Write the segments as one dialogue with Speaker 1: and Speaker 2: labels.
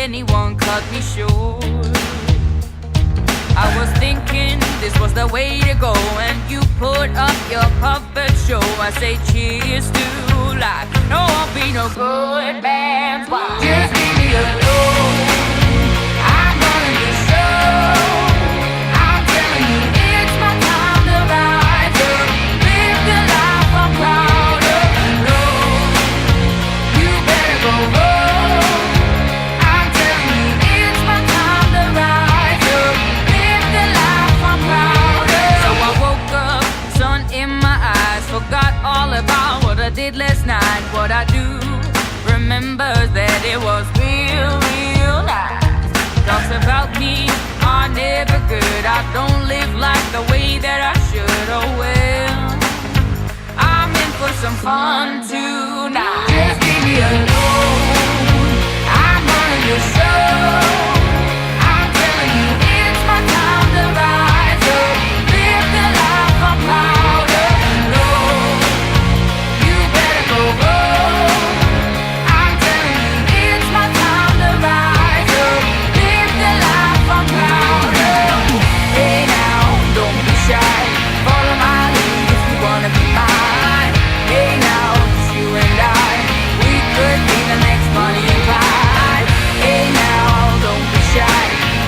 Speaker 1: anyone cut me short. I was thinking this was the way to go, and you put up your puppet show. I say cheers to life. No, I'll be no good man's wife. Just leave me alone. I'm running the show. I'm telling you, it's my time to rise up. Live the life I'm proud of. No, you better go home. I'm telling you, it's my time to rise up. Live the life I'm proud of. So I woke up, sun in my eyes, forgot all about what I did last night. What I do remember that it was real, real nice. Talks about me are never good. I don't live like the way that I should. Oh well, I'm in for some fun tonight. Just leave me alone. I'm running the show. I'm telling you, it's my time to rise up. Live the life I'm proud of. No, you better go home. I'm telling you, it's my time to rise up. Live the life I'm proud of. Hey now, don't be shy. Follow my lead if you wanna be mine. Hey now, it's you and I. We could be the next Bonnie and Clyde. Hey now, don't be shy.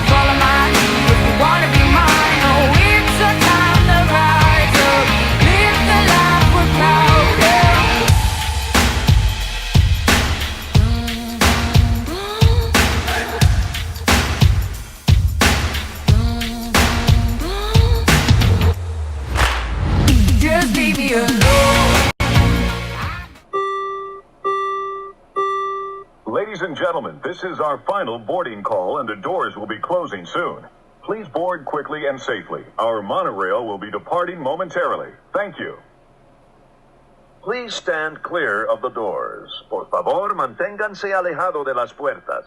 Speaker 1: Follow my lead if you wanna be mine. Oh, it's a time to rise up. Live the life we're proud of. Just leave me alone.
Speaker 2: Ladies and gentlemen, this is our final boarding call and the doors will be closing soon. Please board quickly and safely. Our monorail will be departing momentarily. Thank you. Please stand clear of the doors. Por favor, manténganse alejado de las puertas.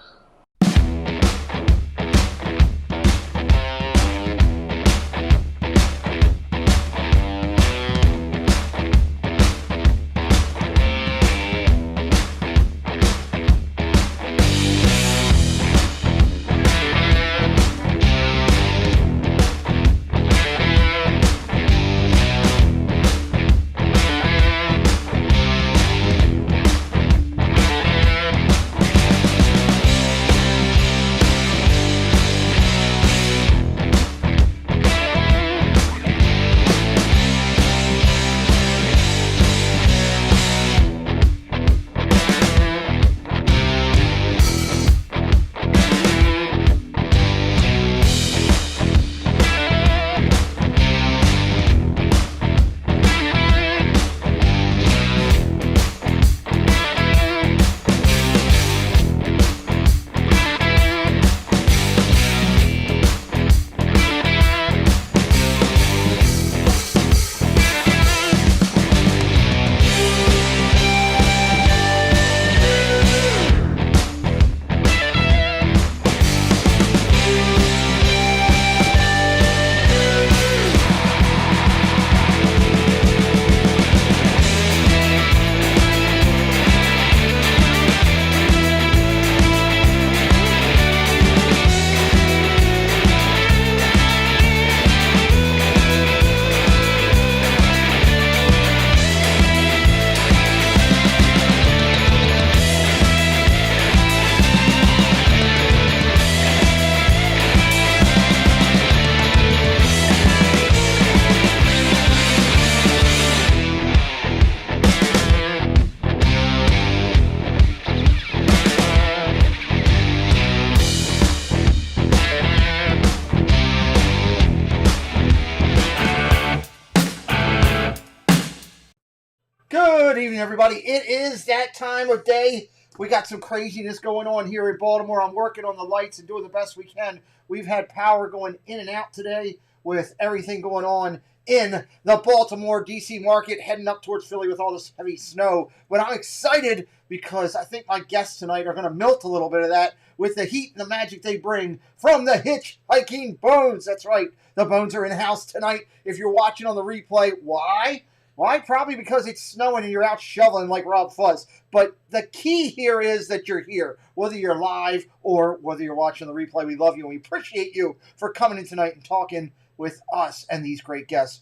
Speaker 3: Good evening, everybody. It is that time of day. We got some craziness going on here in Baltimore. I'm working on the lights and doing the best we can. We've had power going in and out today with everything going on in the Baltimore, D.C. market, heading up towards Philly with all this heavy snow. But I'm excited because I think my guests tonight are going to melt a little bit of that with the heat and the magic they bring from the Hitchhiking Bones. That's right. The Bones are in-house tonight. If you're watching on the replay, why? Why? Probably because it's snowing and you're out shoveling like Rob Fuzz. But the key here is that you're here, whether you're live or whether you're watching the replay. We love you and we appreciate you for coming in tonight and talking with us and these great guests.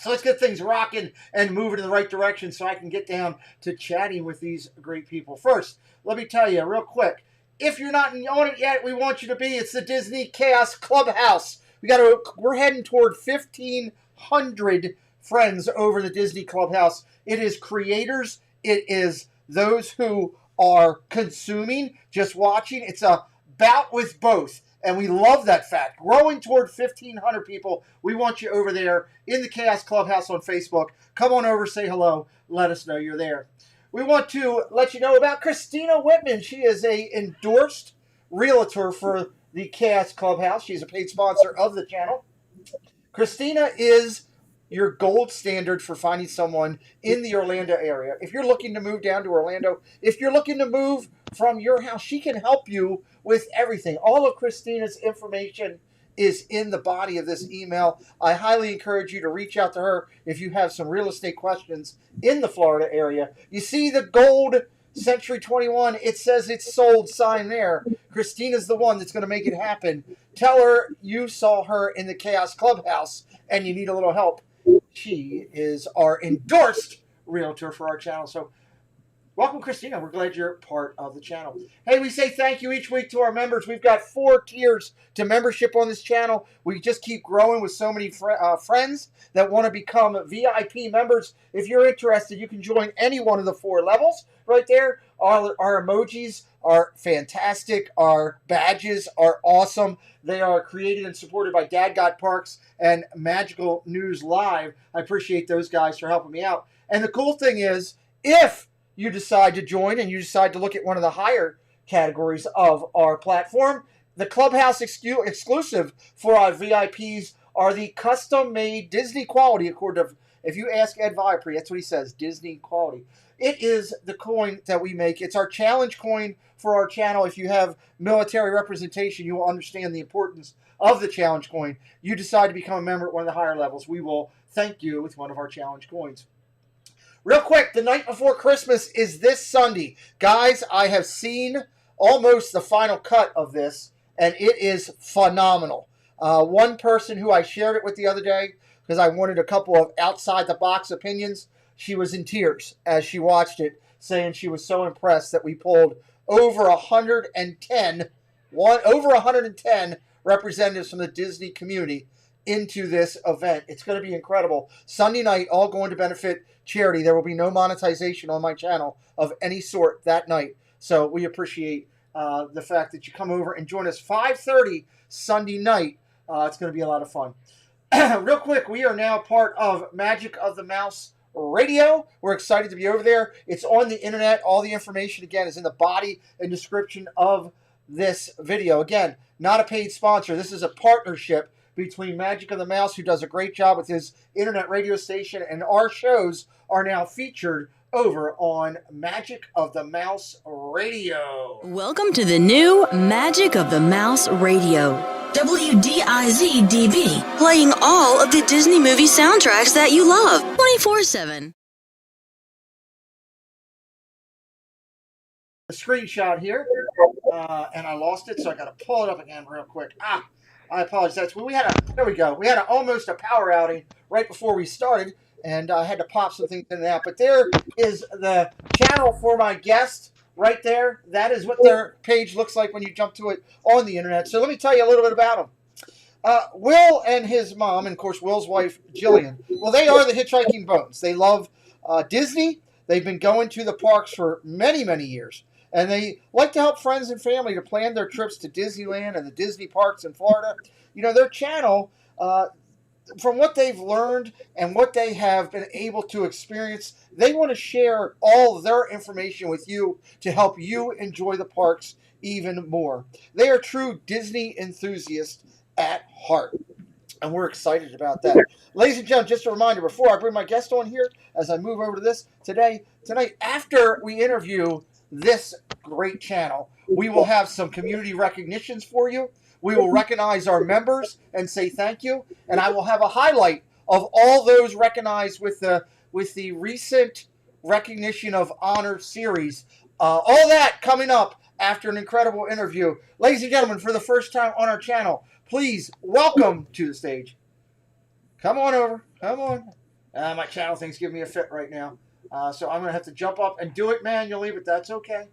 Speaker 3: So let's get things rocking and moving in the right direction so I can get down to chatting with these great people. First, let me tell you real quick, if you're not on it yet, we want you to be. It's the Disney Chaos Clubhouse. We're heading toward 1,500 friends over the Disney Clubhouse. It is creators. It is those who are consuming, just watching. It's a bout with both. And we love that fact. Growing toward 1,500 people. We want you over there in the Chaos Clubhouse on Facebook. Come on over, say hello. Let us know you're there. We want to let you know about Cristina Wittmann. She is a endorsed realtor for the Chaos Clubhouse. She's a paid sponsor of the channel. Cristina is your gold standard for finding someone in the Orlando area. If you're looking to move down to Orlando, if you're looking to move from your house, she can help you with everything. All of Cristina's information is in the body of this email. I highly encourage you to reach out to her if you have some real estate questions in the Florida area. You see the gold Century 21, it says it's sold sign there. Cristina's the one that's going to make it happen. Tell her you saw her in the Chaos Clubhouse and you need a little help. She is our endorsed realtor for our channel. So welcome, Cristina. We're glad you're part of the channel. Hey, we say thank you each week to our members. We've got 4 tiers to membership on this channel. We just keep growing with so many friends that want to become VIP members. If you're interested, you can join any one of the 4 levels right there. Our emojis are fantastic. Our badges are awesome. They are created and supported by Dad Got Parks and Magical News Live. I appreciate those guys for helping me out. And the cool thing is, if you decide to join and you decide to look at one of the higher categories of our platform, the Clubhouse exclusive for our VIPs are the custom-made Disney quality, according to, if you ask Ed Viapre, that's what he says, Disney quality. It is the coin that we make. It's our challenge coin for our channel. If you have military representation, you will understand the importance of the challenge coin. You decide to become a member at one of the higher levels, we will thank you with one of our challenge coins. Real quick, the night before Christmas is this Sunday. Guys, I have seen almost the final cut of this, and it is phenomenal. One person who I shared it with the other day, because I wanted a couple of outside-the-box opinions, she was in tears as she watched it, saying she was so impressed that we pulled over 110 representatives from the Disney community into this event. It's going to be incredible. Sunday night, all going to benefit charity. There will be no monetization on my channel of any sort that night. So we appreciate the fact that you come over and join us 5:30 Sunday night. It's going to be a lot of fun. Real quick, we are now part of Magic of the Mouse Radio. We're excited to be over there. It's on the internet. All the information, again, is in the body and description of this video. Again, not a paid sponsor. This is a partnership between Magic of the Mouse, who does a great job with his internet radio station, and our shows are now featured over on Magic of the Mouse Radio.
Speaker 4: Welcome to the new Magic of the Mouse Radio. WDIZ-DB, playing all of the Disney movie soundtracks that you love, 24/7.
Speaker 3: A screenshot here, and I lost it, so I got to pull it up again real quick. I apologize. We had almost a power outing right before we started, and I had to pop some things in that. But there is the channel for my guest right there. That is what their page looks like when you jump to it on the internet. So let me tell you a little bit about them. Will and his mom, and of course Will's wife, Jillian, well, they are the Hitchhiking Bones. They love Disney. They've been going to the parks for many, many years. And they like to help friends and family to plan their trips to Disneyland and the Disney parks in Florida. You know, their channel, from what they've learned and what they have been able to experience, they want to share all of their information with you to help you enjoy the parks even more. They are true Disney enthusiasts at heart, and we're excited about that. Ladies and gentlemen, just a reminder, before I bring my guest on here, as I move over to this, tonight, after we interview this great channel, we will have some community recognitions for you. We will recognize our members and say thank you, and I will have a highlight of all those recognized with the with the recent recognition of honor series. All that coming up after an incredible interview. Ladies and gentlemen, for the first time on our channel, please welcome to the stage. Come on over. Come on. My channel thing's giving me a fit right now. So I'm going to have to jump up and do it manually, but that's okay.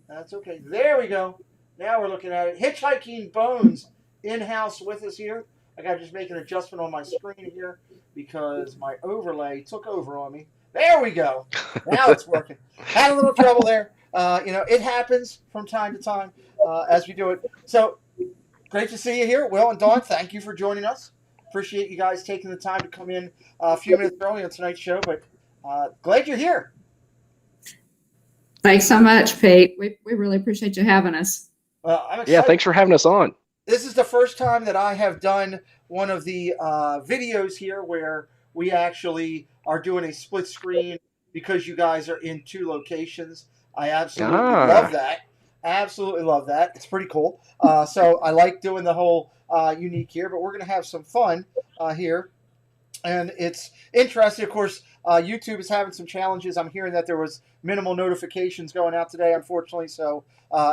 Speaker 3: That's okay. There we go. Now we're looking at it. Hitchhiking Bones in-house with us here. I got to just make an adjustment on my screen here because my overlay took over on me. There we go. Now it's working. Had a little trouble there. It happens from time to time as we do it. So great to see you here. Will and Dawn, thank you for joining us. Appreciate you guys taking the time to come in a few minutes early on tonight's show, but glad you're here.
Speaker 5: Thanks so much, Pete. We really appreciate you having us.
Speaker 3: I'm excited.
Speaker 6: Yeah, thanks for having us on.
Speaker 3: This is the first time that I have done one of the videos here where we actually are doing a split screen because you guys are in 2 locations. I absolutely love that. Absolutely love that. It's pretty cool. So I like doing the whole unique here, but we're going to have some fun here. And it's interesting, of course, YouTube is having some challenges. I'm hearing that there was minimal notifications going out today, unfortunately. So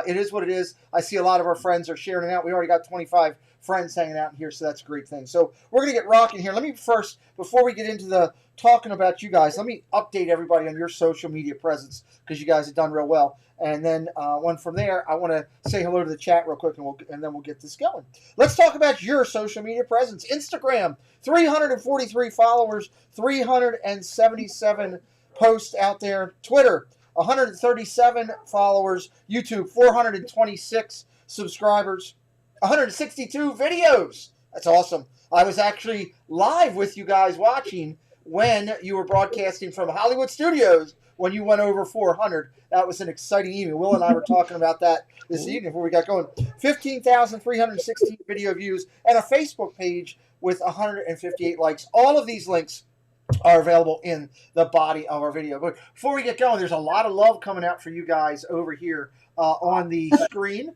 Speaker 3: it is what it is. I see a lot of our friends are sharing it out. We already got 25 friends hanging out in here, so that's a great thing. So we're going to get rocking here. Let me first, before we get into the talking about you guys, let me update everybody on your social media presence because you guys have done real well. And then one from there, I want to say hello to the chat real quick, and then we'll get this going. Let's talk about your social media presence. Instagram, 343 followers, 377 posts out there. Twitter, 137 followers. YouTube, 426 subscribers. 162 videos. That's awesome. I was actually live with you guys watching when you were broadcasting from Hollywood Studios when you went over 400. That was an exciting evening. Will and I were talking about that this evening before we got going. 15,316 video views and a Facebook page with 158 likes. All of these links are available in the body of our video. But before we get going, there's a lot of love coming out for you guys over here on the screen.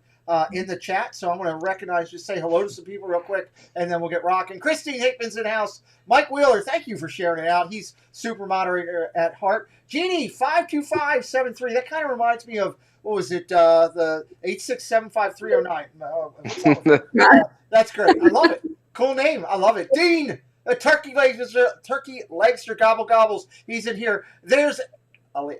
Speaker 3: In the chat, so I'm going to just say hello to some people real quick, and then we'll get rocking. Cristina Wittmann's in house. Mike Wheeler, thank you for sharing it out. He's super moderator at heart. Jeannie 52573. That kind of reminds me of what was it? The 8675309. That's great. I love it. Cool name. I love it. Dean, Turkey Legster Gobble Gobbles. He's in here. There's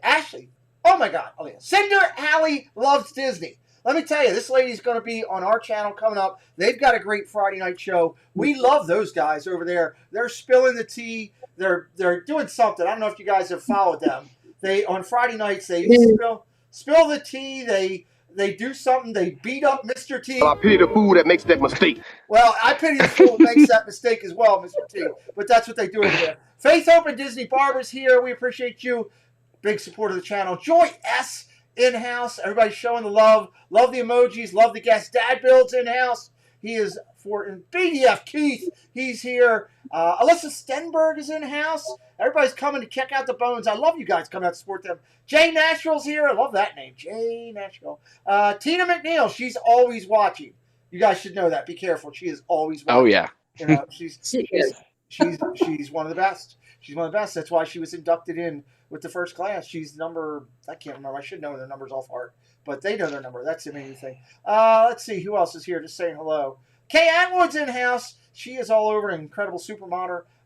Speaker 3: Ashley. Oh my God, Cinder Alley loves Disney. Let me tell you, this lady's going to be on our channel coming up. They've got a great Friday night show. We love those guys over there. They're spilling the tea. They're doing something. I don't know if you guys have followed them. They on Friday nights they spill the tea. They do something. They beat up Mr. T.
Speaker 7: I pity the fool that makes that mistake.
Speaker 3: Well, I pity the fool that makes that mistake as well, Mr. T. But that's what they do over there. Faith Open Disney Barbers here. We appreciate you. Big support of the channel. Joy S. in-house. Everybody's showing the love. Love the emojis. Love the guests. Dad Builds in-house. He is for BDF Keith. He's here. Alyssa Stenberg is in-house. Everybody's coming to check out the bones. I love you guys coming out to support them. Jay Nashville's here. I love that name. Jay Nashville. Tina McNeil. She's always watching. You guys should know that. Be careful. She is always watching.
Speaker 6: Oh, yeah.
Speaker 3: You know, she's one of the best. She's one of the best. That's why she was inducted in with the first class. She's number, I can't remember. I should know their numbers off heart, but they know their number. That's the main thing. Let's see who else is here. Just saying hello. Kay Atwood's in house. She is all over, an incredible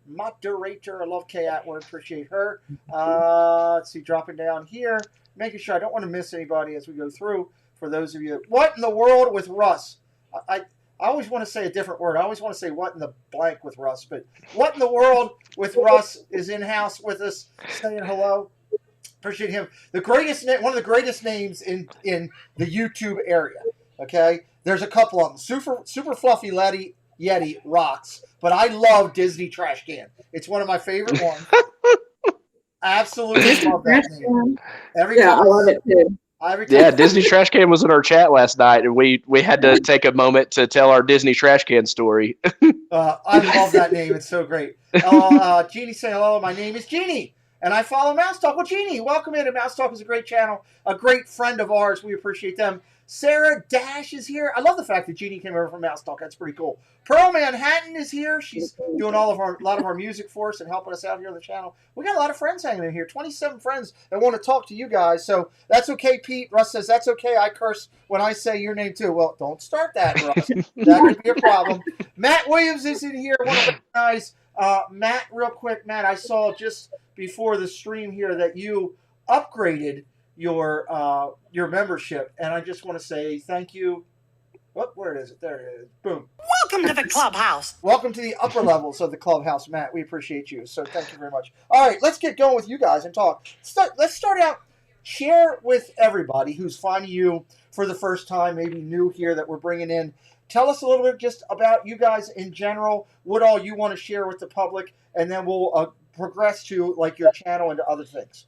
Speaker 3: moderator. I love Kay Atwood. Appreciate her. Let's see, dropping down here, making sure I don't want to miss anybody as we go through. For those of you, what in the world with Russ? I always want to say a different word. I always want to say what in the blank with Russ, but what in the world with Russ is in house with us, saying hello. Appreciate him. The greatest, one of the greatest names in the YouTube area. Okay, there's a couple of them. Super Fluffy Yeti rocks, but I love Disney Trash Can. It's one of my favorite ones. Absolutely love that name. Every time.
Speaker 5: I love it too.
Speaker 6: Yeah, Disney Trash Can was in our chat last night, and we had to take a moment to tell our Disney Trash Can story.
Speaker 3: I love that name. It's so great. Jeannie, say hello. My name is Jeannie, And I follow Mouse Talk. Well, Jeannie, welcome in. And Mouse Talk is a great channel, a great friend of ours. We appreciate them. Sarah Dash is here. I love the fact that Jeannie came over from Mouse Talk. That's pretty cool. Pearl Manhattan is here. She's doing a lot of our music for us and helping us out here on the channel. We got a lot of friends hanging in here. 27 friends that want to talk to you guys. So that's okay, Pete. Russ says that's okay. I curse when I say your name too. Well, don't start that, Russ. That could be a problem. Matt Williams is in here. I want to recognize Matt real quick. Matt, I saw just before the stream here that you upgraded your membership, and I just want to say thank you. Oh, where is it? There it is. Boom.
Speaker 8: Welcome to the Clubhouse.
Speaker 3: Welcome to the upper levels of the Clubhouse, Matt. We appreciate you. So thank you very much. All right, let's get going with you guys and talk. Let's start out. Share with everybody who's finding you for the first time, maybe new here that we're bringing in. Tell us a little bit just about you guys in general, what all you want to share with the public, and then we'll progress to like your channel and to other things.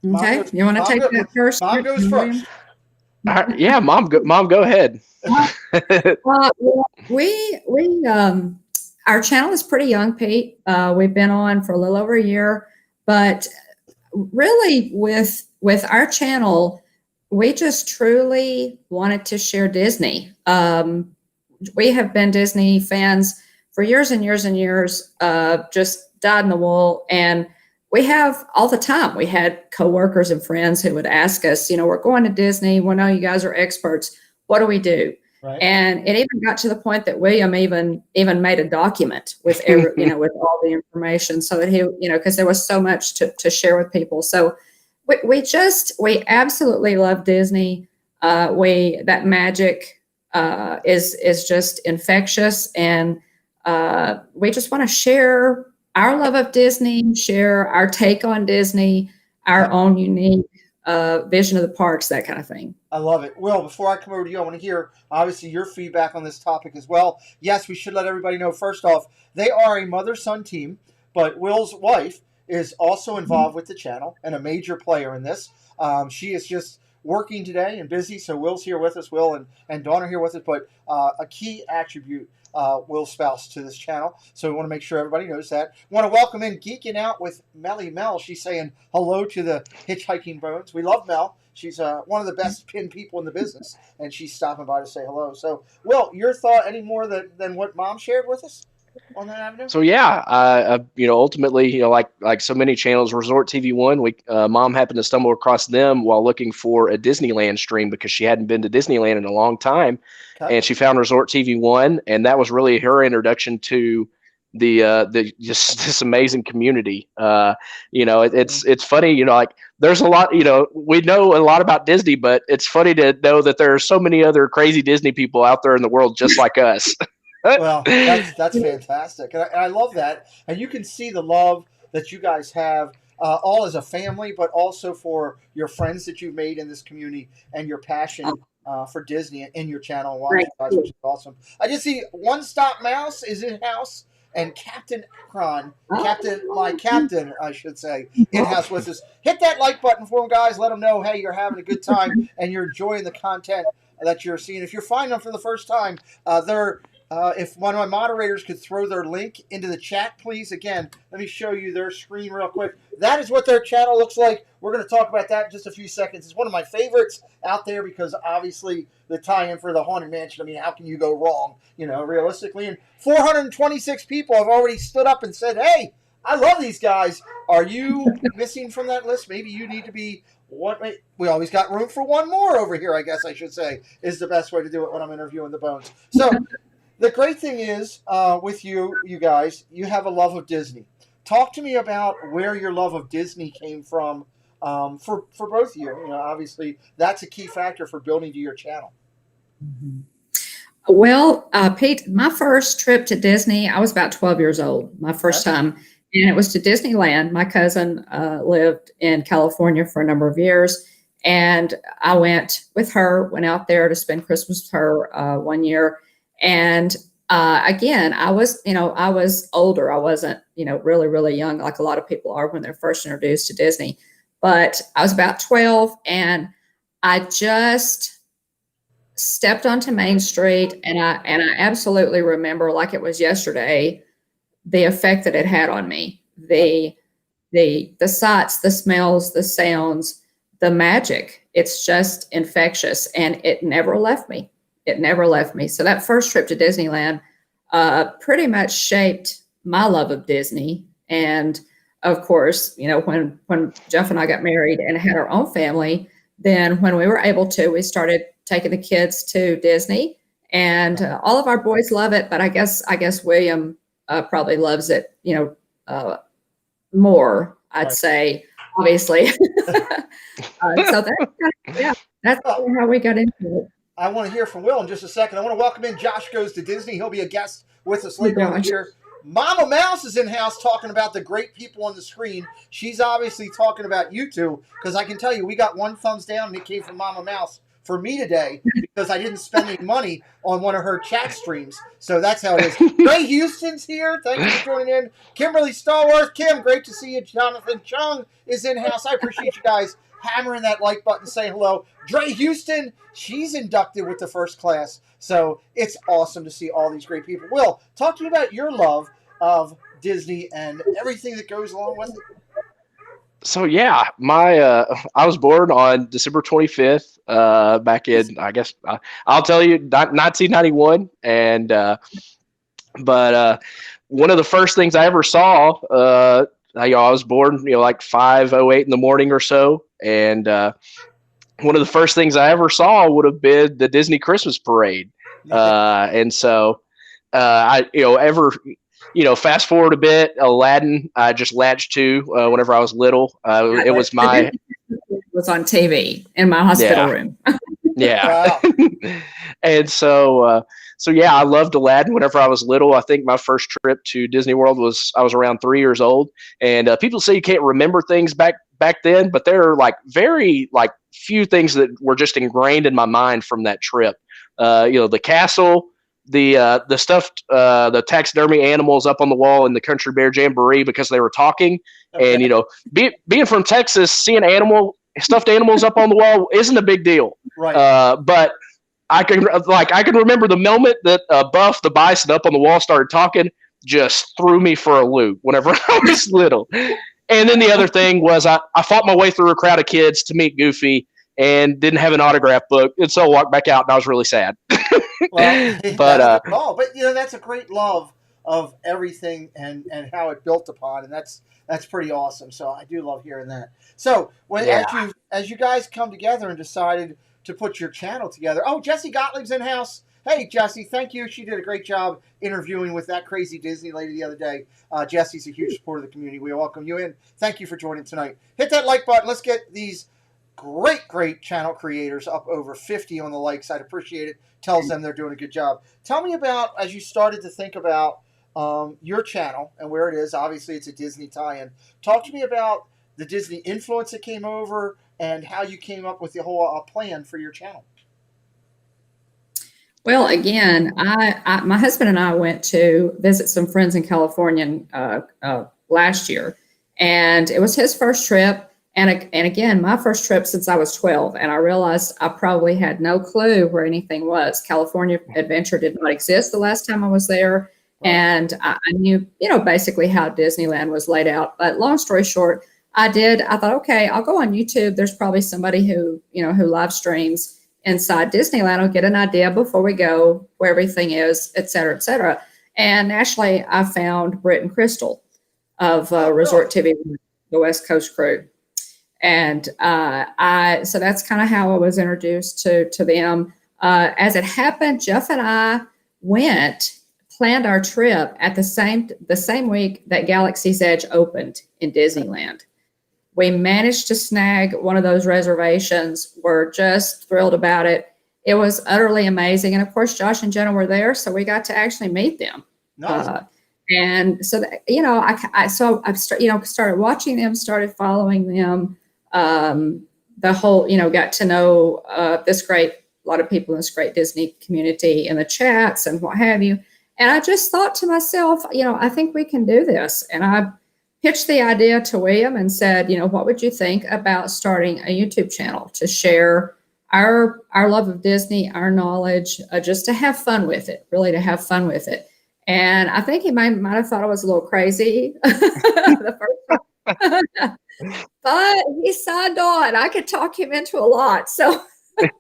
Speaker 5: Okay, you want to take that first?
Speaker 3: Mom goes first.
Speaker 6: Yeah, Mom, go ahead.
Speaker 5: Our channel is pretty young, Pete. We've been on for a little over a year, but really with our channel, we just truly wanted to share Disney. We have been Disney fans for years and years and years, just dyed in the wool. And we have all the time. We had coworkers and friends who would ask us, we're going to Disney. We know you guys are experts. What do we do? Right. And it even got to the point that William even made a document with every, with all the information, so that he, because there was so much to share with people. So we absolutely love Disney. That magic is just infectious, and we just want to share our love of Disney, share our take on Disney, our own unique vision of the parks, that kind of thing.
Speaker 3: I love it. Will, before I come over to you, I want to hear, obviously, your feedback on this topic as well. Yes, we should let everybody know, first off, they are a mother-son team, but Will's wife is also involved with the channel and a major player in this. She is just working today and busy, so Will's here with us, Will and Dawn are here with us, but a key attribute Will's spouse to this channel. So we want to make sure everybody knows that. Want to welcome in Geeking Out with Melly Mel. She's saying hello to the Hitchhiking Bones. We love Mel. She's one of the best pin people in the business, and she's stopping by to say hello. So, Will, your thought any more than what Mom shared with us on that avenue?
Speaker 6: So yeah, ultimately, like so many channels, Resort TV One, Mom happened to stumble across them while looking for a Disneyland stream because she hadn't been to Disneyland in a long time, and she found Resort TV One, and that was really her introduction to the just this amazing community. It's funny, like there's a lot, we know a lot about Disney, but it's funny to know that there are so many other crazy Disney people out there in the world just like us.
Speaker 3: Well, that's fantastic, and I love that. And you can see the love that you guys have, all as a family, but also for your friends that you've made in this community and your passion for Disney in your channel and watching guys, which is awesome. I just see One Stop Mouse is in house, and Captain Akron, my captain, I should say, in house with us. Hit that like button for them, guys. Let them know, hey, you're having a good time and you're enjoying the content that you're seeing. If you're finding them for the first time, if one of my moderators could throw their link into the chat, please. Again, let me show you their screen real quick. That is what their channel looks like. We're going to talk about that in just a few seconds. It's one of my favorites out there because obviously the tie-in for the Haunted Mansion. I mean, how can you go wrong, realistically? And 426 people have already stood up and said, hey, I love these guys. Are you missing from that list? Maybe you need to be we always got room for one more over here, I guess I should say, is the best way to do it when I'm interviewing the Bones. So the great thing is with you guys, you have a love of Disney. Talk to me about where your love of Disney came from for both of you. Obviously, that's a key factor for building to your channel.
Speaker 5: Mm-hmm. Well, Pete, my first trip to Disney, I was about 12 years old, my first time. And it was to Disneyland. My cousin lived in California for a number of years. And I went with her, went out there to spend Christmas with her one year. And again, I was older. I wasn't, really, really young, like a lot of people are when they're first introduced to Disney. But I was about 12, and I just stepped onto Main Street, and I absolutely remember, like it was yesterday, the effect that it had on me. the sights, the smells, the sounds, the magic. It's just infectious, and it never left me. It never left me. So that first trip to Disneyland pretty much shaped my love of Disney. And of course, you know, when Jeff and I got married and had our own family, then when we were able to, we started taking the kids to Disney, and all of our boys love it. But I guess William probably loves it, you know, more, I'd say, obviously. So that's how we got into it.
Speaker 3: I want to hear from Will in just a second. I want to welcome in Josh Goes to Disney. He'll be a guest with us later on the year. Mama Mouse is in house talking about the great people on the screen. She's obviously talking about you two, because I can tell you we got one thumbs down, and it came from Mama Mouse for me today because I didn't spend any money on one of her chat streams. So that's how it is. Ray Houston's here. Thank you for joining in. Kimberly Stallworth. Kim, great to see you. Jonathan Chung is in house. I appreciate you guys hammering that like button, saying hello. Dre Houston, she's inducted with the first class. So it's awesome to see all these great people. Will, talk to me about your love of Disney and everything that goes along with it.
Speaker 6: So yeah, I was born on December 25th, back in, I guess, I'll tell you, 1991. And, but one of the first things I ever saw, I was born, like 5:08 in the morning or so. And one of the first things I ever saw would have been the Disney Christmas Parade. And so fast forward a bit, Aladdin, I just latched to whenever I was little. It was
Speaker 5: was on TV in my hospital room.
Speaker 6: Yeah. Wow. And so yeah, I loved Aladdin whenever I was little. I think my first trip to Disney World I was around 3 years old. And people say you can't remember things back then, but there are very few things that were just ingrained in my mind from that trip. The castle, the stuffed, the taxidermy animals up on the wall in the Country Bear Jamboree because they were talking. Okay. And, being from Texas, seeing stuffed animals up on the wall isn't a big deal.
Speaker 3: Right.
Speaker 6: But I can remember the moment that Buff the bison up on the wall started talking, just threw me for a loop whenever I was little. And then the other thing was I fought my way through a crowd of kids to meet Goofy and didn't have an autograph book. And so I walked back out and I was really sad.
Speaker 3: Well, but that's a great love of everything and how it built upon, and that's pretty awesome. So I do love hearing that. So as you guys come together and decided to put your channel together, Jessie Gottlieb's in house. Hey Jessie, thank you. She did a great job interviewing with that crazy Disney lady the other day. Jessie's a huge supporter of the community. We welcome you in. Thank you for joining tonight. Hit that like button. Let's get these great channel creators up over 50 on the likes. I'd appreciate it. Tells them they're doing a good job. Tell me about, as you started to think about your channel and where it is. Obviously, it's a Disney tie-in. Talk to me about the Disney influence that came over and how you came up with the whole plan for your channel.
Speaker 5: Well, again, my husband and I went to visit some friends in California last year, and it was his first trip. And again, my first trip since I was 12, and I realized I probably had no clue where anything was. California Adventure did not exist the last time I was there, and I knew, basically how Disneyland was laid out. But long story short, I thought, okay, I'll go on YouTube. There's probably somebody who live streams inside Disneyland. I'll get an idea before we go where everything is, et cetera, et cetera. And actually, I found Britt and Crystal of Resort TV, the West Coast crew. And so that's kind of how I was introduced to them. As it happened, Jeff and I planned our trip at the same week that Galaxy's Edge opened in Disneyland. We managed to snag one of those reservations. We're just thrilled about it. It was utterly amazing. And of course, Josh and Jenna were there, so we got to actually meet them.
Speaker 3: Nice.
Speaker 5: And so, I started watching them, started following them. The whole, got to know a lot of people in this great Disney community in the chats and what have you. And I just thought to myself, I think we can do this. And I pitched the idea to William and said, what would you think about starting a YouTube channel to share our love of Disney, our knowledge, just to have fun with it, really to have fun with it. And I think he might have thought I was a little crazy the first time. But he signed on. I could talk him into a lot. So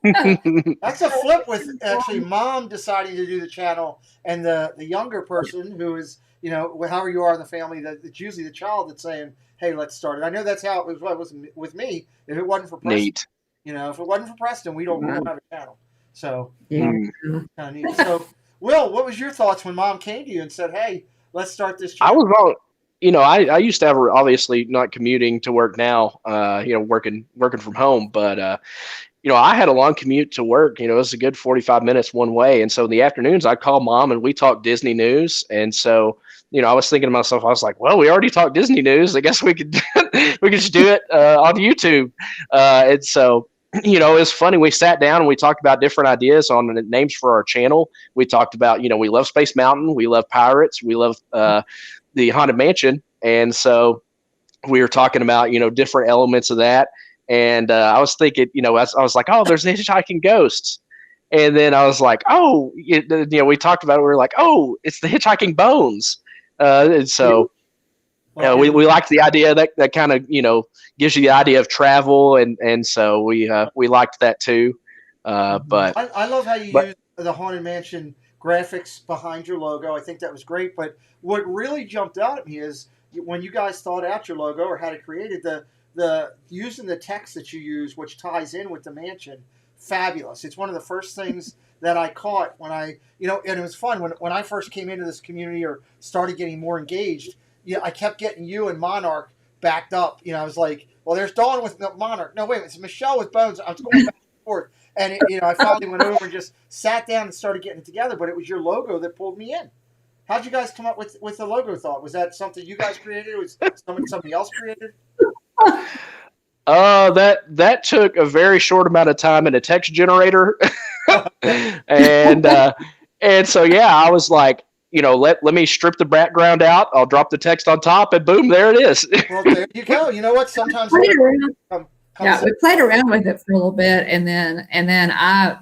Speaker 3: that's a flip with actually mom deciding to do the channel and the younger person who is, however you are in the family, that it's usually the child that's saying, hey, let's start it. I know that's how it was with me. If it wasn't for Preston,
Speaker 6: Neat.
Speaker 3: if it wasn't for Preston, we don't have a channel. So
Speaker 5: yeah.
Speaker 3: kind of neat. So Will, what was your thoughts when mom came to you and said, hey, let's start this
Speaker 6: I
Speaker 3: channel?
Speaker 6: was on. I used to have obviously not commuting to work now. Working from home, but I had a long commute to work. It was a good 45 minutes one way. And so in the afternoons, I'd call mom and we talked Disney news. And so, I was thinking to myself, I was like, well, we already talked Disney news. I guess we could just do it on YouTube. And so, it was funny. We sat down and we talked about different ideas on the names for our channel. We talked about, we love Space Mountain. We love pirates. We love the Haunted Mansion. And so we were talking about, different elements of that. And I was thinking, I was like, oh, there's the Hitchhiking Ghosts. And then I was like, oh, we talked about it. We were like, oh, it's the Hitchhiking Bones. And so we liked the idea that kind of, gives you the idea of travel. And so we liked that too. But
Speaker 3: I love how you use the Haunted Mansion graphics behind your logo. I think that was great. But what really jumped out at me is when you guys thought out your logo or had it created, the using the text that you use, which ties in with the mansion, fabulous. It's one of the first things that I caught when I, and it was fun when I first came into this community or started getting more engaged. I kept getting you and Monarch backed up. I was like, well, there's Dawn with Monarch. No, wait, it's Michelle with Bones. I was going back and forth. And, I finally went over and just sat down and started getting it together. But it was your logo that pulled me in. How'd you guys come up with the logo thought? Was that something you guys created? Was somebody else created?
Speaker 6: That took a very short amount of time in a text generator. and so, yeah, I was like, let me strip the background out. I'll drop the text on top and boom, there it is.
Speaker 3: Well, there you go. You know what? Sometimes
Speaker 5: we played around with it for a little bit. And then I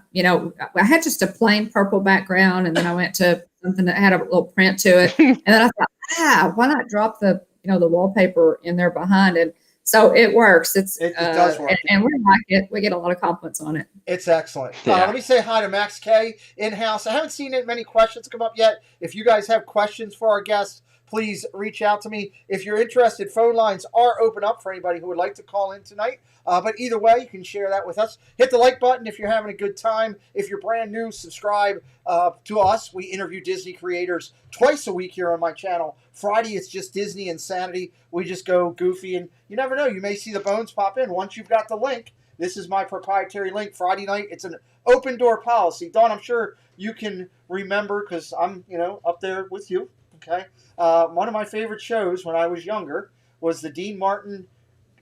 Speaker 5: had just a plain purple background. And then I went to something that had a little print to it. And then I thought, why not drop the wallpaper in there behind it? So it works. It does work. And we like it. We get a lot of compliments on it.
Speaker 3: It's excellent. Yeah. Let me say hi to Max K in-house. I haven't seen many questions come up yet. If you guys have questions for our guests, please reach out to me. If you're interested, phone lines are open up for anybody who would like to call in tonight. But either way, you can share that with us. Hit the like button if you're having a good time. If you're brand new, subscribe to us. We interview Disney creators twice a week here on my channel. Friday, it's just Disney Insanity. We just go goofy, and you never know. You may see the bones pop in once you've got the link. This is my proprietary link. Friday night, it's an open door policy. Dawn, I'm sure you can remember because I'm, up there with you. Okay. One of my favorite shows when I was younger was the Dean Martin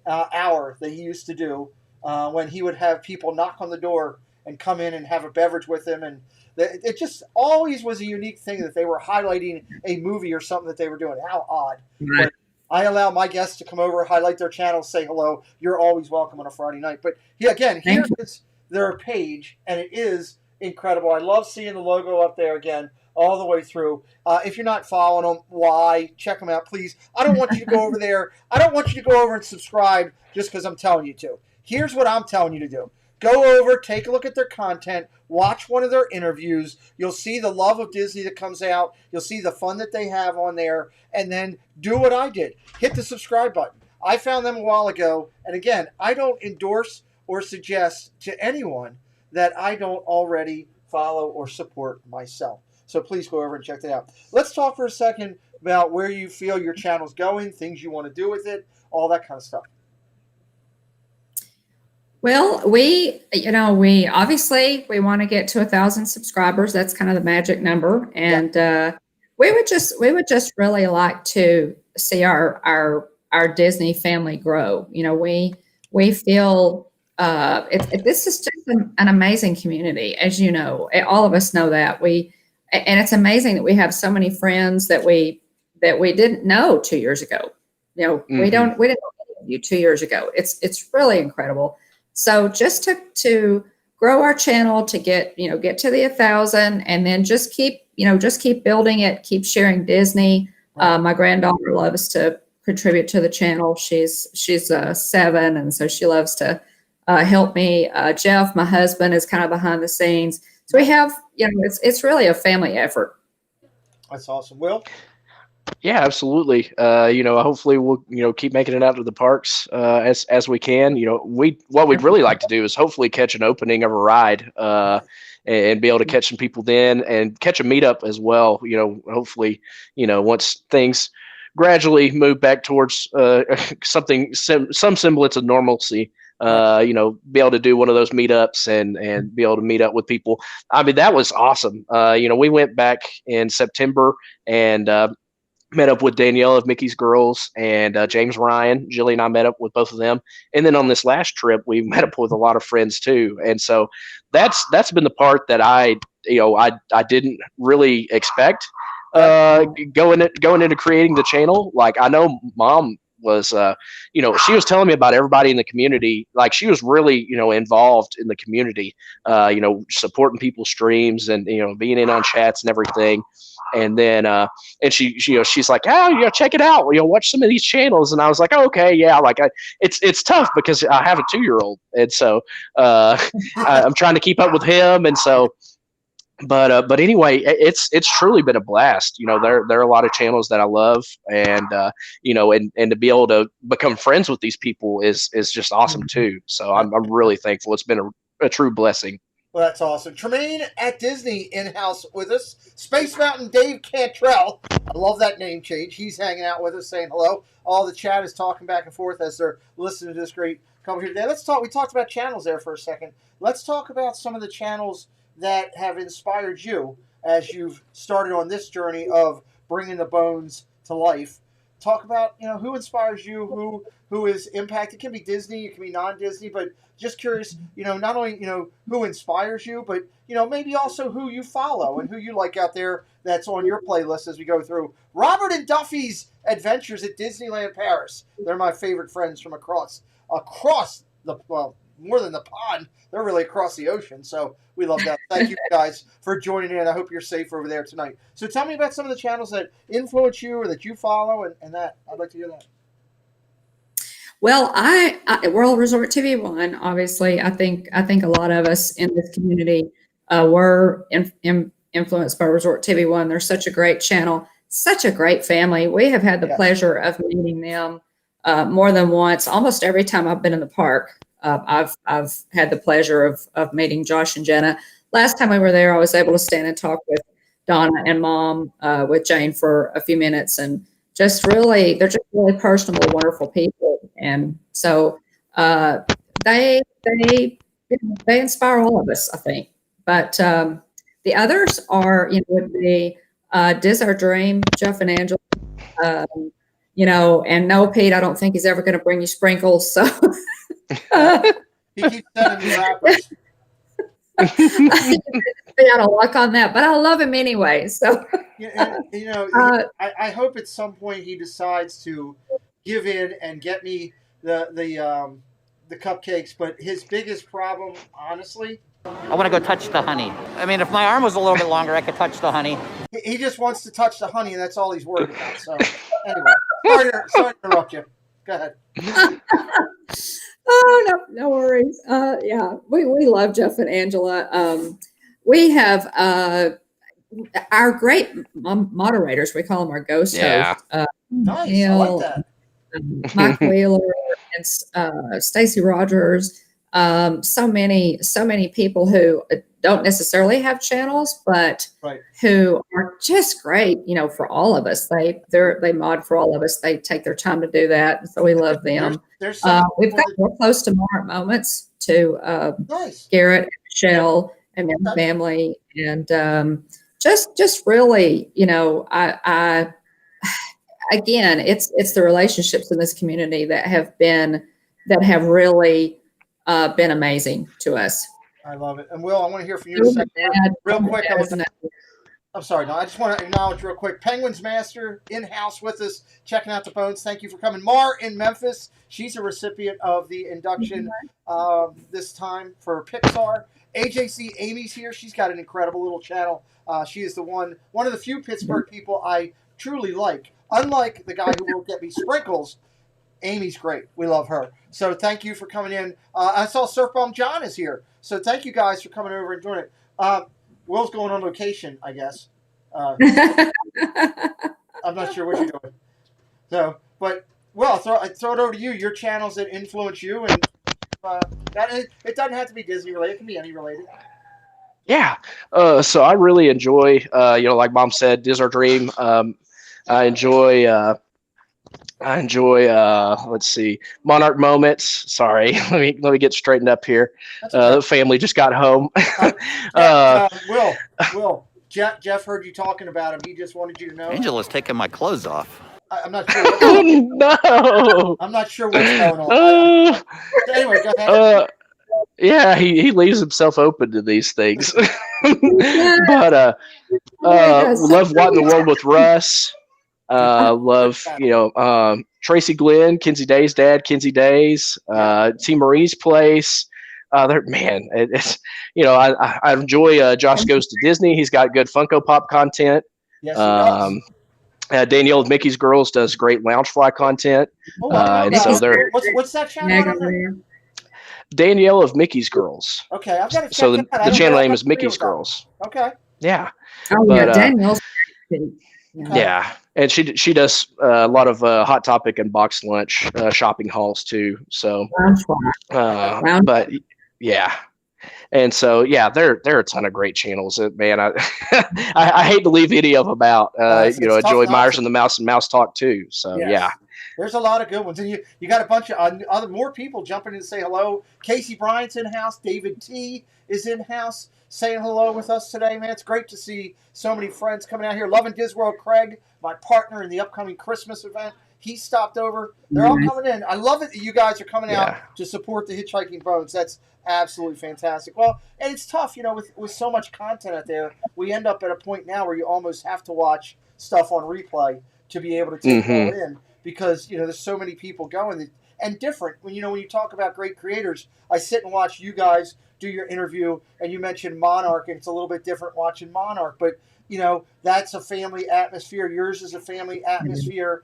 Speaker 3: hour that he used to do when he would have people knock on the door and come in and have a beverage with him. And it just always was a unique thing that they were highlighting a movie or something that they were doing. How odd.
Speaker 5: Right.
Speaker 3: But I allow my guests to come over, highlight their channel, say hello. You're always welcome on a Friday night. But here is their page, and it is incredible. I love seeing the logo up there again all the way through. If you're not following them, why? Check them out, please. I don't want you to go over there. I don't want you to go over and subscribe just because I'm telling you to. Here's what I'm telling you to do. Go over, take a look at their content, watch one of their interviews. You'll see the love of Disney that comes out. You'll see the fun that they have on there. And then do what I did. Hit the subscribe button. I found them a while ago. And again, I don't endorse or suggest to anyone that I don't already follow or support myself. So please go over and check that out. Let's talk for a second about where you feel your channel's going, things you want to do with it, all that kind of stuff.
Speaker 5: Well, we obviously want to get to 1,000 subscribers. That's kind of the magic number. And we would just really like to see our Disney family grow. We feel this is just an amazing community, as you know. All of us know that. And it's amazing that we have so many friends that we didn't know 2 years ago. We didn't know you 2 years ago. It's really incredible. So just to grow our channel to get to the 1,000, and then just keep building it, keep sharing Disney. My granddaughter loves to contribute to the channel. She's 7, and so she loves to help me. Jeff, my husband, is kind of behind the scenes. So we have, it's really a family effort.
Speaker 3: That's awesome. Will?
Speaker 6: Yeah, absolutely. Hopefully we'll, keep making it out to the parks as we can. What we'd really like to do is hopefully catch an opening of a ride and be able to catch some people then and catch a meetup as well. Hopefully, once things gradually move back towards some semblance of normalcy. Be able to do one of those meetups and be able to meet up with people. I mean, that was awesome. We went back in September and met up with Danielle of Mickey's Girls and James Ryan. Jilly and I met up with both of them. And then on this last trip, we met up with a lot of friends too. And so that's been the part that I didn't really expect going into creating the channel. Like, I know Mom was, she was telling me about everybody in the community. Like, she was really, involved in the community, supporting people's streams and, being in on chats and everything. And then, and she's like, oh, check it out. Watch some of these channels. And I was like, oh, okay, yeah. Like, it's tough because I have a 2-year-old. And so, I'm trying to keep up with him. And so, but anyway, it's truly been a blast. There are a lot of channels that I love, and and to be able to become friends with these people is just awesome too. So I'm really thankful. It's been a true blessing.
Speaker 3: Well, that's awesome. Tremaine at Disney in-house with us. Space Mountain Dave Cantrell. I love that name change. He's hanging out with us saying hello. All the chat is talking back and forth as they're listening to this great company here today. We talked about channels there for a second. Let's talk about some of the channels that have inspired you as you've started on this journey of bringing the bones to life. Talk about, who inspires you, who is impacted. It can be Disney, it can be non-Disney, but just curious, not only, who inspires you, but, maybe also who you follow and who you like out there that's on your playlist as we go through. Robert and Duffy's Adventures at Disneyland Paris. They're my favorite friends from across the, more than the pond. They're really across the ocean, so we love that. Thank you guys for joining in. I hope you're safe over there tonight. So tell me about some of the channels that influence you or that you follow, and that. I'd like to hear that.
Speaker 5: Well, I World Resort TV 1, obviously, I think a lot of us in this community were influenced by Resort TV 1. They're such a great channel, such a great family. We have had the pleasure of meeting them more than once. Almost every time I've been in the park, I've had the pleasure of meeting Josh and Jenna. Last time we were there, I was able to stand and talk with Donna and Mom, with Jane for a few minutes, and they're just really personable, wonderful people. And so they inspire all of us, I think. But the others are, would be Diz Our Dream, Jeff and Angela, and no, Pete, I don't think he's ever going to bring you sprinkles. So
Speaker 3: he keeps sending me rappers.
Speaker 5: Stay out of luck on that, but I love him anyway. So
Speaker 3: I hope at some point he decides to give in and get me the cupcakes. But his biggest problem, honestly,
Speaker 9: I want to go touch the honey. I mean, if my arm was a little bit longer, I could touch the honey.
Speaker 3: He just wants to touch the honey, and that's all he's worried about. So anyway, sorry to interrupt you. Go ahead.
Speaker 5: Oh, no worries. Yeah, we love Jeff and Angela. We have our great moderators. We call them our ghost hosts.
Speaker 3: Nice.
Speaker 5: Neil,
Speaker 3: I like that.
Speaker 5: Mike Wheeler and Stacy Rogers. So many people who don't necessarily have channels, but who are just great, for all of us. They mod for all of us. They take their time to do that. So we love them. We've got more close to Mark moments to Garrett, and Michelle, and their family, and just really, I again, it's the relationships in this community that have really been amazing to us.
Speaker 3: I love it. And Will, I want to hear from you a second. Real quick. I'm sorry, no, I just want to acknowledge real quick. Penguins Master in-house with us, checking out the bones. Thank you for coming. Mar in Memphis, she's a recipient of the induction this time for Pixar. AJC Amy's here. She's got an incredible little channel. She is the one of the few Pittsburgh people I truly like. Unlike the guy who will get me sprinkles, Amy's great. We love her. So thank you for coming in. I saw Surf Bomb John is here. So thank you guys for coming over and doing it. Will's going on location, I guess. I'm not sure what you're doing. So, but Will, I throw it over to you. Your channels that influence you, and it doesn't have to be Disney related. It can be any related.
Speaker 6: Yeah. So I really enjoy, like Mom said, Diz Our Dream. I enjoy. Let's see, Monarch Moments. Sorry, let me get straightened up here. The family just got home.
Speaker 3: Will, Jeff heard you talking about him. He just wanted you to know.
Speaker 9: Angela's taking my clothes off.
Speaker 3: I'm not sure.
Speaker 6: No.
Speaker 3: I'm not sure what's going on. Anyway, go ahead.
Speaker 6: Yeah, he leaves himself open to these things. But love What in the World with Russ. Love, Tracy Glenn, Kinsey Day's dad, Kinsey Days, T. Marie's Place. It's I enjoy Josh Goes to Disney. He's got good Funko Pop content.
Speaker 3: Yes, he does.
Speaker 6: Danielle of Mickey's Girls does great Loungefly content. And so they're
Speaker 3: what's that channel?
Speaker 6: Danielle of Mickey's Girls.
Speaker 3: Okay, I've got to check
Speaker 6: so
Speaker 3: that out.
Speaker 6: the channel name is Mickey's Girls.
Speaker 3: Okay.
Speaker 6: Yeah.
Speaker 5: Oh,
Speaker 6: but,
Speaker 5: Danielle's.
Speaker 6: Yeah, and she does a lot of Hot Topic and Box Lunch shopping hauls too. So, but yeah, and so there are a ton of great channels. Man, I hate to leave any of them out. Joey Myers and the Mouse and Mouse Talk too. So yeah.
Speaker 3: There's a lot of good ones, and you got a bunch of more people jumping in to say hello. Casey Bryant's in house. David T is in house saying hello with us today, man. It's great to see so many friends coming out here. Loving Disworld Craig, my partner in the upcoming Christmas event. He stopped over. They're all coming in. I love it that you guys are coming out to support the Hitchhiking Bones. That's absolutely fantastic. Well, and it's tough, with so much content out there. We end up at a point now where you almost have to watch stuff on replay to be able to take it all in, because there's so many people going and different. When you talk about great creators, I sit and watch you guys do your interview, and you mentioned Monarch, and it's a little bit different watching Monarch, but that's a family atmosphere. Yours is a family atmosphere.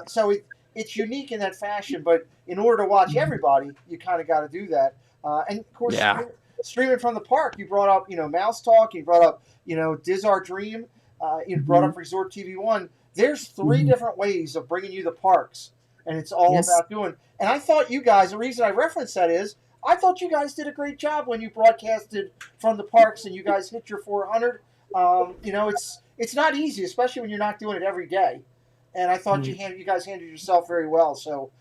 Speaker 3: So it's unique in that fashion, but in order to watch everybody, you kind of got to do that. And of course, streaming from the park, you brought up, Mouse Talk, you brought up, Diz Our Dream, you brought up Resort TV 1. There's 3 different ways of bringing you the parks, and it's all about doing. And I thought you guys, the reason I referenced that is, I thought you guys did a great job when you broadcasted from the parks and you guys hit your 400. It's not easy, especially when you're not doing it every day. And I thought you guys handled yourself very well. So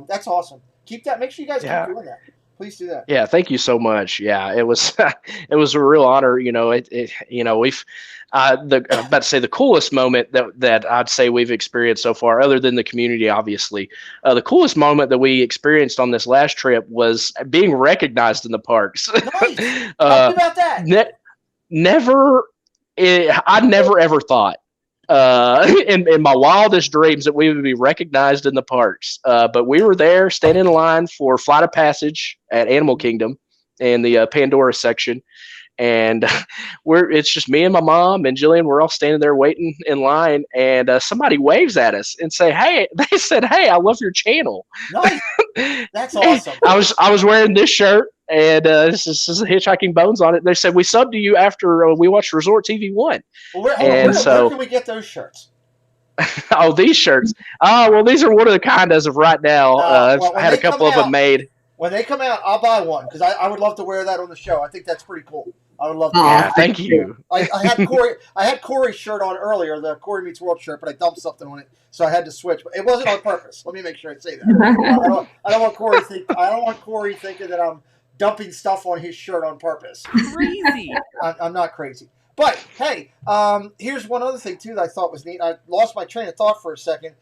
Speaker 3: that's awesome. Keep that. Make sure you guys keep doing that. Please do that.
Speaker 6: Yeah, thank you so much. Yeah, it was it was a real honor. I'm about to say the coolest moment that I'd say we've experienced so far, other than the community, obviously. The coolest moment that we experienced on this last trip was being recognized in the parks.
Speaker 3: Nice. Talk about that.
Speaker 6: I never ever thought in my wildest dreams that we would be recognized in the parks. But we were there standing in line for Flight of Passage at Animal Kingdom in the Pandora section. And it's just me and my mom and Jillian. We're all standing there waiting in line, and somebody waves at us and they said, "Hey, I love your channel."
Speaker 3: Nice. That's awesome.
Speaker 6: I was wearing this shirt, and this is Hitchhiking Bones on it. They said, we subbed to you after we watched Resort TV 1.
Speaker 3: Well, where can we get those shirts?
Speaker 6: Oh, these shirts. Oh, well, these are one of the kind as of right now. I've had a couple of them made.
Speaker 3: When they come out, I'll buy one, because I would love to wear that on the show. I think that's pretty cool. I would love to.
Speaker 6: Yeah, thank you.
Speaker 3: I had Corey's shirt on earlier, the Corey Meets World shirt, but I dumped something on it, so I had to switch. But it wasn't on purpose. Let me make sure I say that. I don't want Corey thinking that I'm dumping stuff on his shirt on purpose.
Speaker 1: Crazy.
Speaker 3: I'm not crazy. But hey, here's one other thing too that I thought was neat. I lost my train of thought for a second.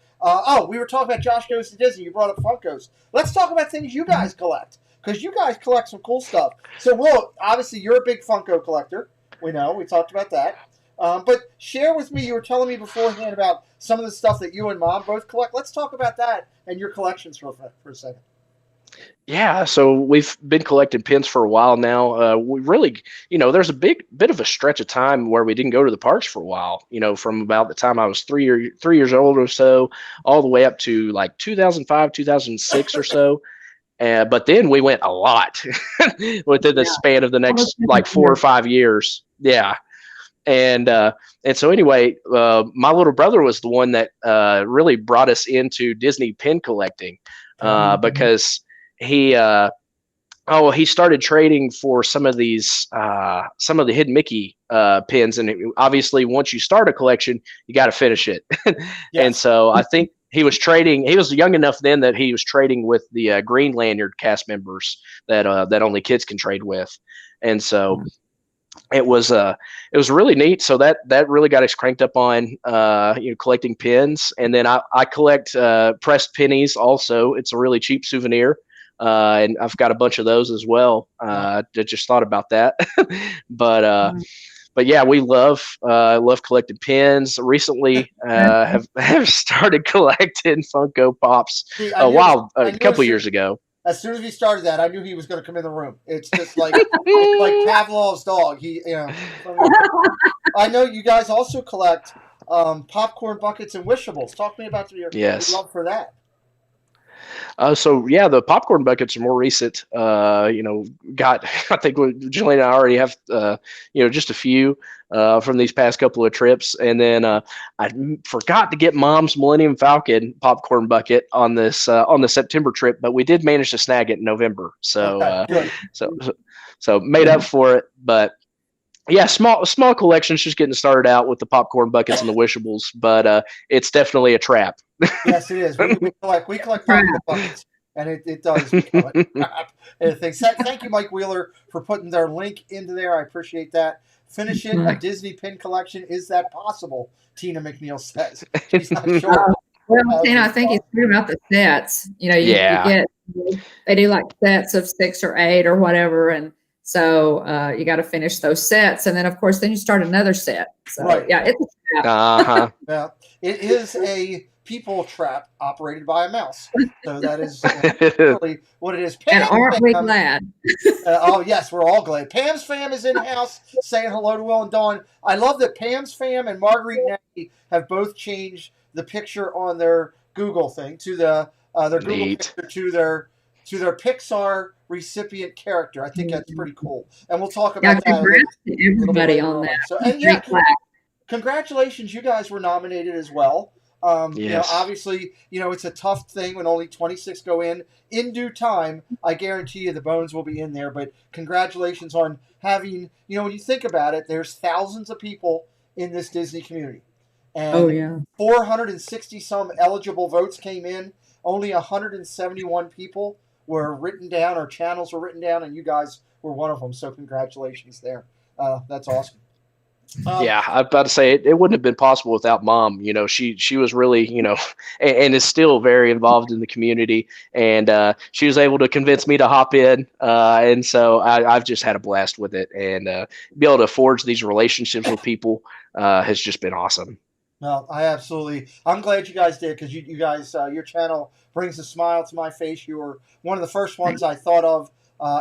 Speaker 3: We were talking about Josh Goes to Disney. You brought up Funkos. Let's talk about things you guys collect, because you guys collect some cool stuff. So, Will, obviously you're a big Funko collector. We know. We talked about that. But share with me, you were telling me beforehand about some of the stuff that you and Mom both collect. Let's talk about that and your collections for a second.
Speaker 6: Yeah, so we've been collecting pins for a while now. We really, there's a big bit of a stretch of time where we didn't go to the parks for a while. From about the time I was 3 years old or so, all the way up to like 2005, 2006 or so. But then we went a lot within the span of the next like 4 or 5 years. Yeah. And so anyway, my little brother was the one that really brought us into Disney pin collecting because he started trading for some of these some of the Hidden Mickey pins, and obviously once you start a collection, you got to finish it. And so I think he was trading. He was young enough then that he was trading with the Green Lanyard cast members that only kids can trade with, and so. It was really neat. So that really got us cranked up on collecting pins, and then I collect pressed pennies also. It's a really cheap souvenir, and I've got a bunch of those as well. I just thought about that, but yeah, we love collecting pins. Recently, have started collecting Funko Pops a couple years ago.
Speaker 3: As soon as we started that, I knew he was going to come in the room. It's just like it's like Pavlov's dog. I know you guys also collect popcorn buckets and wishables. Talk to me about your love for that.
Speaker 6: So yeah, the popcorn buckets are more recent. I think Julie and I already have, just a few from these past couple of trips. And then I forgot to get Mom's Millennium Falcon popcorn bucket on the September trip, but we did manage to snag it in November. So, so made up for it, but yeah, small collections, just getting started out with the popcorn buckets and the wishables, but it's definitely a trap.
Speaker 3: Yes, it is. We collect popcorn buckets, and it does become a thing. Thank you, Mike Wheeler, for putting their link into there. I appreciate that. Finish it, a Disney pin collection. Is that possible? Tina McNeil says. She's not sure.
Speaker 5: Well, Tina, I think he's talking about the sets. You get, they do like sets of 6 or 8 or whatever, and so you got to finish those sets, and then of course, then you start another set. So yeah, it's a trap.
Speaker 3: Yeah, it is a people trap operated by a mouse. So that is really what it is.
Speaker 5: And aren't we glad?
Speaker 3: Oh yes, we're all glad. Pam's fam is in house saying hello to Will and Dawn. I love that Pam's fam and Marguerite Nagy have both changed the picture on their Google thing to their Google picture to their Pixar recipient character. I think that's pretty cool. And we'll talk about that.
Speaker 5: Everybody on that.
Speaker 3: So, and congratulations, you guys were nominated as well. Obviously, it's a tough thing when only 26 go in. In due time, I guarantee you the Bones will be in there. But congratulations on having, when you think about it, there's thousands of people in this Disney community. And 460 some eligible votes came in. Only 171 people were written down, or channels were written down, and you guys were one of them. So congratulations there. That's awesome.
Speaker 6: Yeah, I was about to say it wouldn't have been possible without Mom. She was really, and is still very involved in the community, and she was able to convince me to hop in, and so I've just had a blast with it, and be able to forge these relationships with people has just been awesome.
Speaker 3: No, I'm glad you guys did, because you guys, your channel brings a smile to my face. You were one of the first ones I thought of,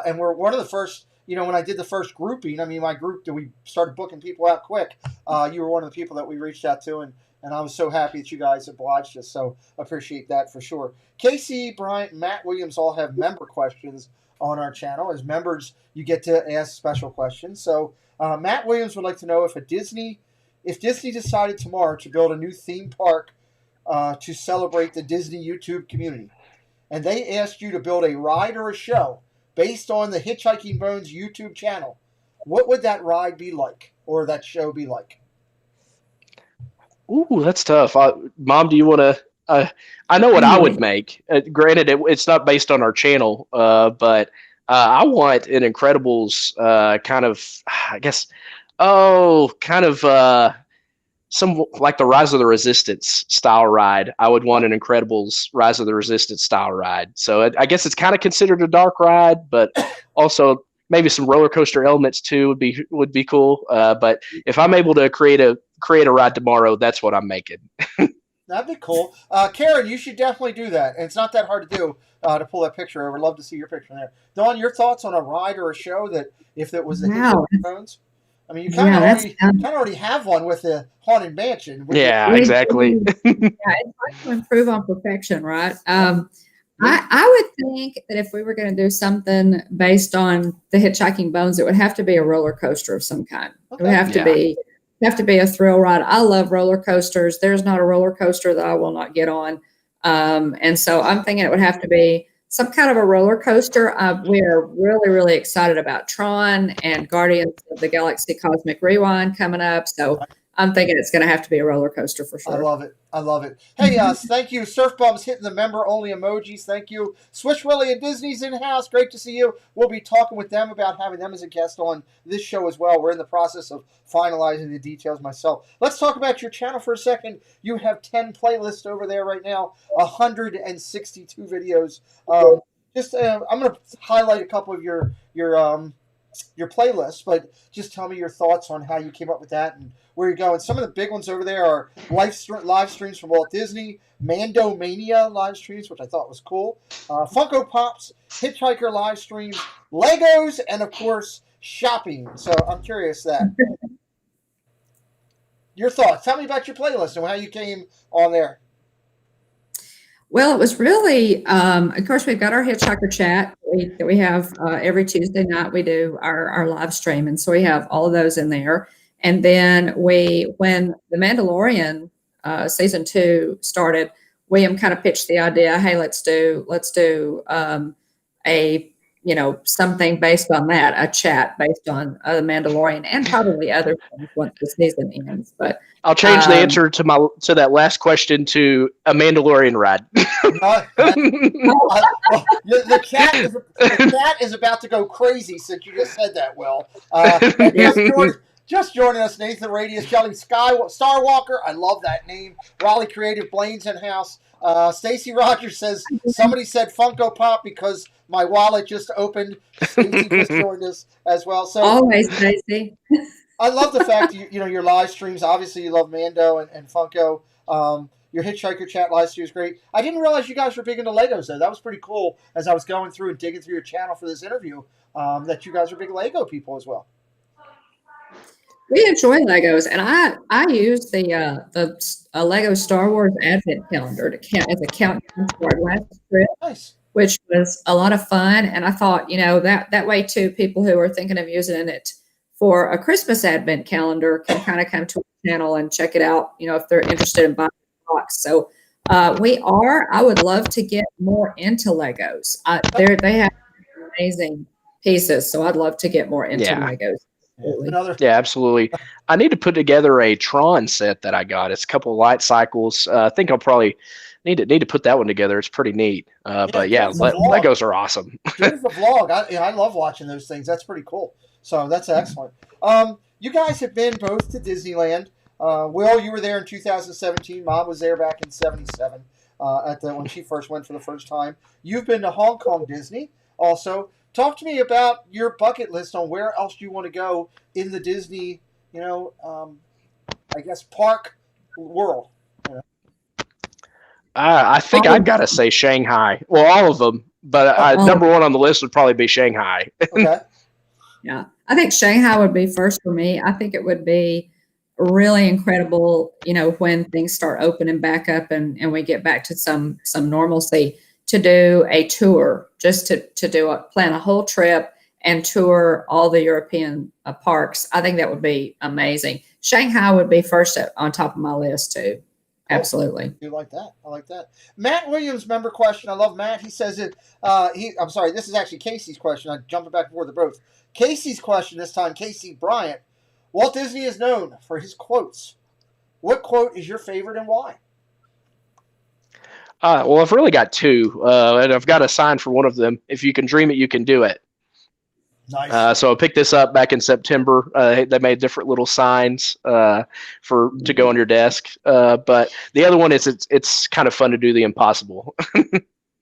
Speaker 3: and we're one of the first. When I did the first grouping, my group, we started booking people out quick. You were one of the people that we reached out to, and I was so happy that you guys obliged us. So appreciate that for sure. Casey, Bryant, Matt Williams all have member questions on our channel. As members, you get to ask special questions. So Matt Williams would like to know if Disney decided tomorrow to build a new theme park to celebrate the Disney YouTube community, and they asked you to build a ride or a show based on the Hitchhiking Bones YouTube channel, what would that ride be like, or that show be like?
Speaker 6: Ooh, that's tough. Mom, do you want to? I know what I would make. Granted, it's not based on our channel, but I want an Incredibles kind of, I guess, some like the Rise of the Resistance style ride. I would want an Incredibles Rise of the Resistance style ride. So I guess it's kind of considered a dark ride, but also maybe some roller coaster elements too would be cool. But if I'm able to create a ride tomorrow, that's what I'm making.
Speaker 3: That'd be cool. Karen, you should definitely do that. And it's not that hard to do, to pull that picture over. Love to see your picture there. Dawn, your thoughts on a ride or a show that if it was the Hitchhiking Bones? I mean, you kind of already have one with the Haunted Mansion.
Speaker 6: Yeah, exactly.
Speaker 5: Yeah, it's hard to improve on perfection, right? I would think that if we were going to do something based on the Hitchhiking Bones, it would have to be a roller coaster of some kind. Okay. It would have to be a thrill ride. I love roller coasters. There's not a roller coaster that I will not get on. And so I'm thinking it would have to be some kind of a roller coaster. We are really, really excited about Tron and Guardians of the Galaxy Cosmic Rewind coming up. So I'm thinking it's going to have to be a roller coaster for sure.
Speaker 3: I love it. Hey, thank you. Surf Bum's hitting the member-only emojis. Thank you. Swish Willie and Disney's in-house. Great to see you. We'll be talking with them about having them as a guest on this show as well. We're in the process of finalizing the details myself. Let's talk about your channel for a second. You have 10 playlists over there right now, 162 videos. I'm going to highlight a couple of your playlist, but just tell me your thoughts on how you came up with that and where you're going. Some of the big ones over there are live streams from Walt Disney, Mando Mania live streams, which I thought was cool, Funko Pops, Hitchhiker live streams, Legos, and of course shopping. So I'm curious that your thoughts. Tell me about your playlist and how you came on there.
Speaker 5: Well, it was really, of course, we've got our Hitchhiker chat that we have every Tuesday night. We do our live stream, and so we have all of those in there. And then when The Mandalorian season 2 started, William kind of pitched the idea, hey, let's do something based on that, a chat based on The Mandalorian and probably other things once the season ends. But
Speaker 6: I'll change the answer to that last question to a Mandalorian ride.
Speaker 3: The chat is about to go crazy since you just said that, Will. Just joining us, Nathan Radius, Kelly Starwalker. I love that name. Raleigh Creative, Blaine's in-house. Stacy Rogers says, somebody said Funko Pop because my wallet just opened. Stacy just joined us as well. So
Speaker 5: always, Stacy.
Speaker 3: I love the fact your live streams. Obviously, you love Mando and Funko. Your Hitchhiker chat live stream is great. I didn't realize you guys were big into Legos, though. That was pretty cool as I was going through and digging through your channel for this interview, that you guys are big Lego people as well.
Speaker 5: We enjoy Legos, and I use the Lego Star Wars Advent Calendar as a countdown to our last trip,
Speaker 3: nice.
Speaker 5: Which was a lot of fun. And I thought, that way too, people who are thinking of using it for a Christmas Advent Calendar can kind of come to our channel and check it out, if they're interested in buying a box. So I would love to get more into Legos. They have amazing pieces, so I'd love to get more into Legos.
Speaker 6: Yeah, absolutely. I need to put together a Tron set that I got. It's a couple of light cycles. I think I'll probably need to put that one together. It's pretty neat. Legos are awesome.
Speaker 3: Here's the vlog. I love watching those things. That's pretty cool. So that's excellent. You guys have been both to Disneyland. Will, you were there in 2017. Mom was there back in 77 when she first went for the first time. You've been to Hong Kong Disney also. Talk to me about your bucket list on where else you want to go in the Disney, park world.
Speaker 6: I think I've got to say Shanghai. Well, all of them, but number one on the list would probably be Shanghai.
Speaker 3: Okay.
Speaker 5: Yeah, I think Shanghai would be first for me. I think it would be really incredible, when things start opening back up and we get back to some normalcy, to do a tour, just to plan a whole trip and tour all the European parks. I think that would be amazing. Shanghai would be first on top of my list too. Absolutely.
Speaker 3: You like that? I like that. Matt Williams, member question. I love Matt. He says it. I'm sorry. This is actually Casey's question. I'm jumping back and forth the both. Casey's question this time. Casey Bryant. Walt Disney is known for his quotes. What quote is your favorite and why?
Speaker 6: Well, I've really got two, and I've got a sign for one of them. If you can dream it, you can do it.
Speaker 3: Nice.
Speaker 6: So I picked this up back in September. They made different little signs to go on your desk. But the other one is it's kind of fun to do the impossible.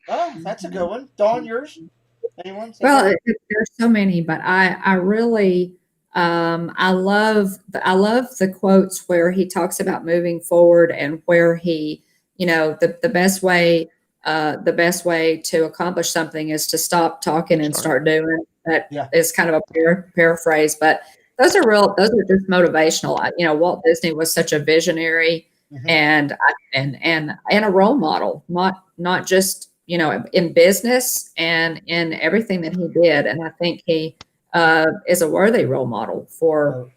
Speaker 3: Oh, that's a good one. Dawn, yours? Anyone?
Speaker 5: Well, there's so many, but I really I love the quotes where he talks about moving forward and where he, the best way to accomplish something is to stop talking and start doing. That is kind of a paraphrase, but those are just motivational. Walt Disney was such a visionary and a role model, not just in business and in everything that he did. And I think he is a worthy role model for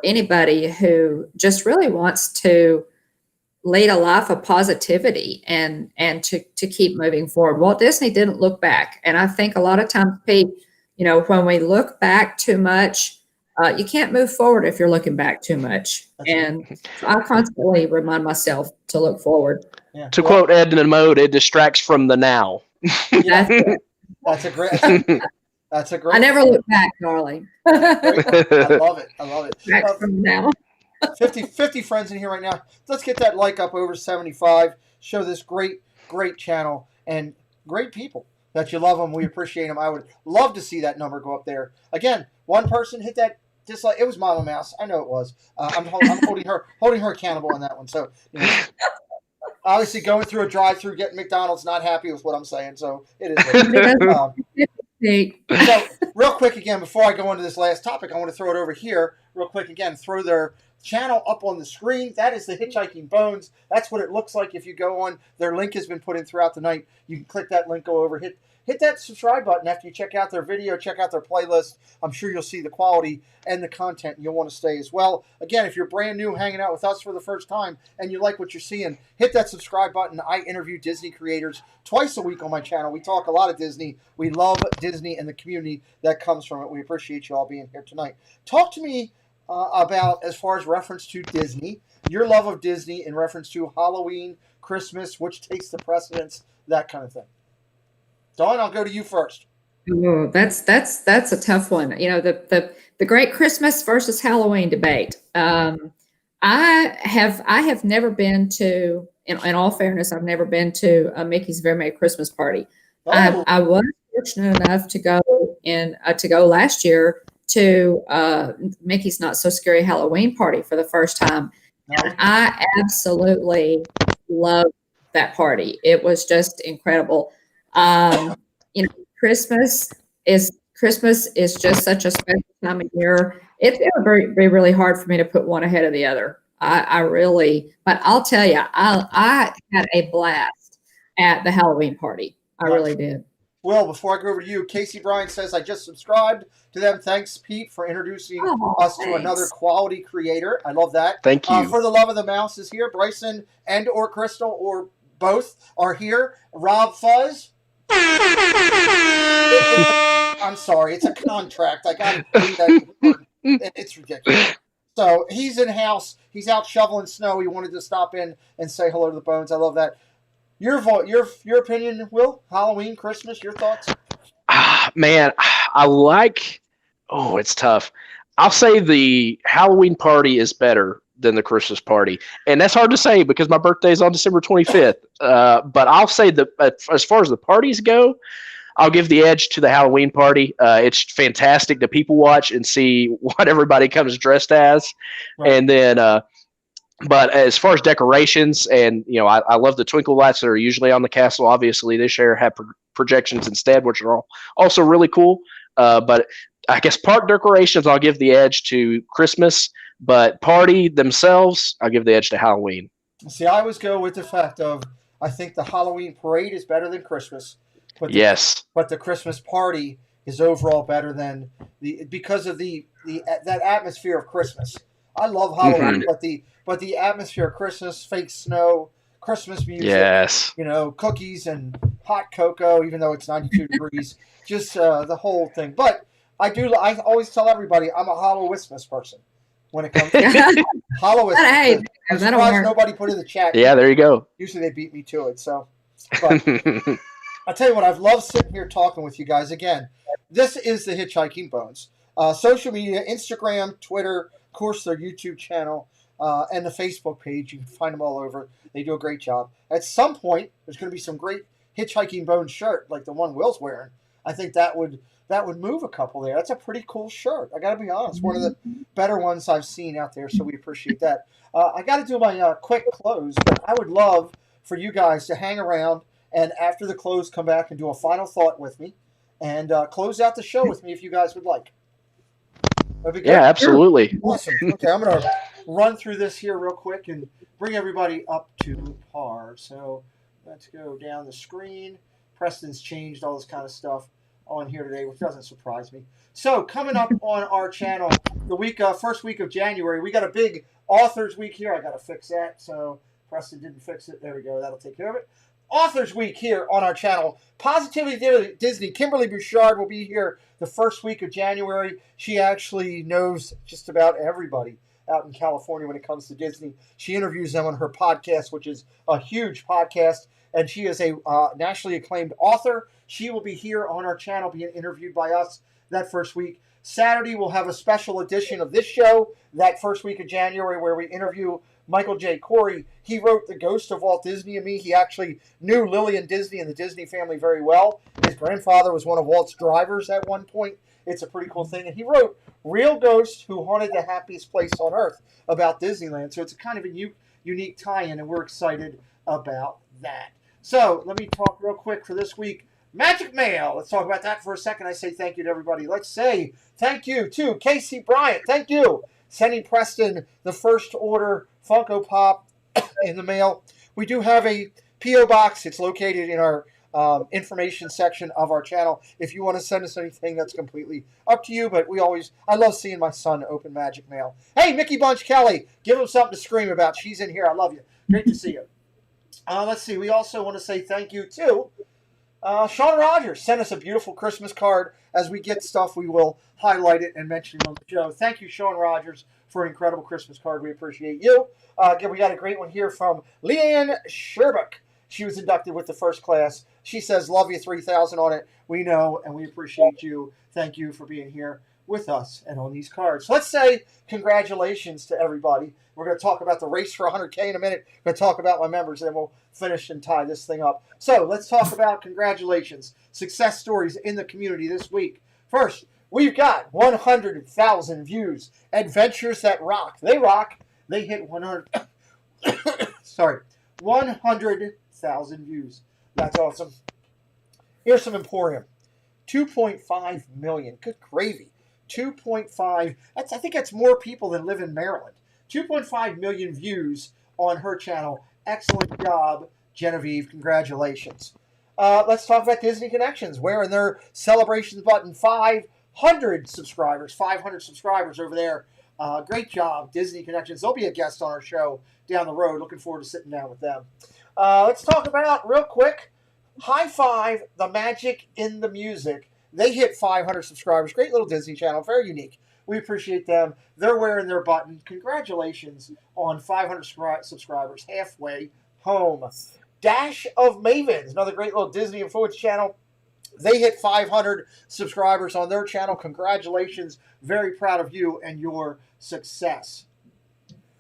Speaker 5: anybody who just really wants to lead a life of positivity and to keep moving forward. Walt Disney didn't look back. And I think a lot of times, Pete, when we look back too much, you can't move forward if you're looking back too much. So I constantly remind myself to look forward.
Speaker 6: Yeah. To quote Edna Mode, it distracts from the now.
Speaker 3: That's a great.
Speaker 5: I never look back, darling.
Speaker 3: I love it.
Speaker 5: Back from now.
Speaker 3: 50 friends in here right now. Let's get that like up over 75. Show this great channel and great people that you love them. We appreciate them. I would love to see that number go up there. Again, one person hit that dislike. It was Mama Mouse. I know it was. I'm holding her accountable on that one. So, obviously going through a drive-through, getting McDonald's, not happy with what I'm saying. So it is. So real quick again, before I go into this last topic, I want to throw it over here real quick again. Throw their channel up on the screen. That is the Hitchhiking Bones. That's what it looks like if you go on. Their link has been put in throughout the night. You can click that link, go over, hit that subscribe button after you check out their video, check out their playlist. I'm sure you'll see the quality and the content, and you'll want to stay as well. Again, if you're brand new hanging out with us for the first time and you like what you're seeing, hit that subscribe button. I interview Disney creators twice a week on my channel. We talk a lot of Disney. We love Disney and the community that comes from it. We appreciate you all being here tonight. Talk to me about, as far as reference to Disney, your love of Disney in reference to Halloween, Christmas, which takes the precedence, that kind of thing. Dawn, I'll go to you first.
Speaker 5: Oh, that's a tough one. The great Christmas versus Halloween debate. I have never been to, in all fairness, I've never been to a Mickey's Very Merry Christmas Party.
Speaker 3: Oh.
Speaker 5: I was fortunate enough to go last year to Mickey's Not So Scary Halloween Party for the first time. And I absolutely loved that party. It was just incredible. Christmas is just such a special time of year. It would be really hard for me to put one ahead of the other. But I'll tell you, I had a blast at the Halloween party. I really did.
Speaker 3: Well, before I go over to you, Casey Bryan says, I just subscribed to them. Thanks, Pete, for introducing us to another quality creator. I love that.
Speaker 6: Thank you.
Speaker 3: For the love of the mouse is here. Bryson and or Crystal or both are here. Rob Fuzz. I'm sorry, it's a contract. I got to do that. It's ridiculous. So he's in house. He's out shoveling snow. He wanted to stop in and say hello to the Bones. I love that. Your opinion, Will? Halloween, Christmas, your thoughts?
Speaker 6: Man, it's tough. I'll say the Halloween party is better than the Christmas party. And that's hard to say because my birthday is on December 25th. But I'll say that as far as the parties go, I'll give the edge to the Halloween party. It's fantastic to people watch and see what everybody comes dressed as. Right. And then, but as far as decorations and, I love the twinkle lights that are usually on the castle. Obviously this year have projections instead, which are also really cool. But I guess park decorations, I'll give the edge to Christmas, but party themselves, I'll give the edge to Halloween.
Speaker 3: See, I always go with the fact of, I think the Halloween parade is better than Christmas. But
Speaker 6: But
Speaker 3: the Christmas party is overall better than because of that atmosphere of Christmas. I love Halloween, but the atmosphere of Christmas, fake snow, Christmas music,
Speaker 6: yes,
Speaker 3: cookies and hot cocoa, even though it's 92 degrees, just the whole thing. But I always tell everybody I'm a Hollow-Wismas person when it comes to Hollow-Wismas. I'm surprised nobody put in the chat.
Speaker 6: Yeah, there you go.
Speaker 3: Usually they beat me to it. So, but I'll tell you what, I've loved sitting here talking with you guys. Again, this is the Hitchhiking Bones. Social media, Instagram, Twitter, of course, their YouTube channel, and the Facebook page. You can find them all over. They do a great job. At some point, there's going to be some great Hitchhiking Bones shirt, like the one Will's wearing. I think that would move a couple there. That's a pretty cool shirt. I got to be honest. One of the better ones I've seen out there, so we appreciate that. I got to do my quick close, but I would love for you guys to hang around and after the close come back and do a final thought with me and close out the show with me if you guys would like. That'd be good.
Speaker 6: Yeah, absolutely.
Speaker 3: Awesome. Okay, I'm going to run through this here real quick and bring everybody up to par. So let's go down the screen. Preston's changed all this kind of stuff on here today, which doesn't surprise me. So coming up on our channel, the first week of January, we got a big Authors Week here. I got to fix that. So Preston didn't fix it. There we go. That'll take care of it. Authors Week here on our channel. Positively Disney. Kimberly Bouchard will be here the first week of January. She actually knows just about everybody out in California when it comes to Disney. She interviews them on her podcast, which is a huge podcast, and she is a nationally acclaimed author. She will be here on our channel being interviewed by us that first week. Saturday, we'll have a special edition of this show that first week of January where we interview Michael J. Corey. He wrote The Ghost of Walt Disney and Me. He actually knew Lillian Disney and the Disney family very well. His grandfather was one of Walt's drivers at one point. It's a pretty cool thing. And he wrote Real Ghosts Who Haunted the Happiest Place on Earth about Disneyland. So it's a kind of a unique tie-in, and we're excited about that. So let me talk real quick for this week. Magic Mail. Let's talk about that for a second. I say thank you to everybody. Let's say thank you to Casey Bryant. Thank you. Sending Preston the first order Funko Pop in the mail. We do have a P.O. box. It's located in our information section of our channel. If you want to send us anything, that's completely up to you. But I love seeing my son open Magic Mail. Hey, Mickey Bunch Kelly, give him something to scream about. She's in here. I love you. Great to see you. Let's see. We also want to say thank you to Sean Rogers. Sent us a beautiful Christmas card. As we get stuff, we will highlight it and mention it on the show. Thank you, Sean Rogers, for an incredible Christmas card. We appreciate you. Again, we got a great one here from Leanne Sherbuck. She was inducted with the first class. She says, love you, 3,000 on it. We know, and we appreciate you. Thank you for being here with us and on these cards. So let's say congratulations to everybody. We're going to talk about the race for 100K in a minute. We're going to talk about my members, and then we'll finish and tie this thing up. So let's talk about congratulations, success stories in the community this week. First, we've got 100,000 views. Adventures That Rock. They rock. They hit 100,000 views. That's awesome. Here's some Emporium. 2.5 million. Good gravy. 2.5. I think that's more people than live in Maryland. 2.5 million views on her channel. Excellent job, Genevieve. Congratulations. Let's talk about Disney Connections. We're in their celebrations button. 500 subscribers. 500 subscribers over there. Great job, Disney Connections. They'll be a guest on our show down the road. Looking forward to sitting down with them. Let's talk about, real quick, High Five, The Magic in the Music. They hit 500 subscribers. Great little Disney channel. Very unique. We appreciate them. They're wearing their button. Congratulations on 500 subscribers. Halfway home. Dash of Mavens, another great little Disney influence channel. They hit 500 subscribers on their channel. Congratulations. Very proud of you and your success.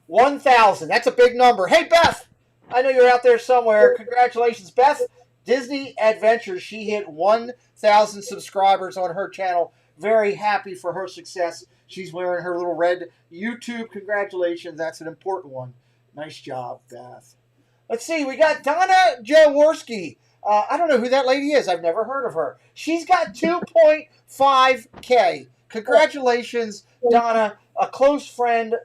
Speaker 3: 1,000. That's a big number. Hey, Beth. I know you're out there somewhere. Congratulations, Beth. Disney Adventures. She hit 1,000 subscribers on her channel. Very happy for her success. She's wearing her little red YouTube. Congratulations. That's an important one. Nice job, Beth. Let's see. We got Donna Jaworski. I don't know who that lady is. I've never heard of her. She's got 2.5K. Congratulations, Donna. A close friend,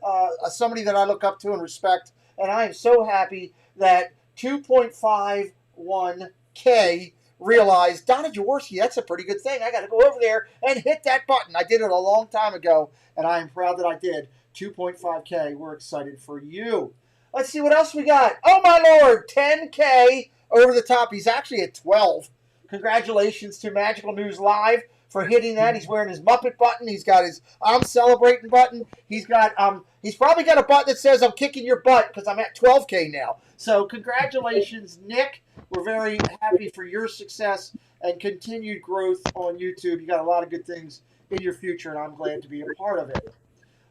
Speaker 3: somebody that I look up to and respect. And I am so happy that 2.51K realized, Donna Jaworski, that's a pretty good thing. I got to go over there and hit that button. I did it a long time ago, and I am proud that I did. 2.5K. We're excited for you. Let's see what else we got. Oh, my Lord. 10K over the top. He's actually at 12. Congratulations to Magical News Live for hitting that. He's wearing his Muppet button. He's got his I'm celebrating button. He's got he's probably got a button that says I'm kicking your butt because I'm at 12K now. So congratulations, Nick. We're very happy for your success and continued growth on YouTube. You got a lot of good things in your future, and I'm glad to be a part of it.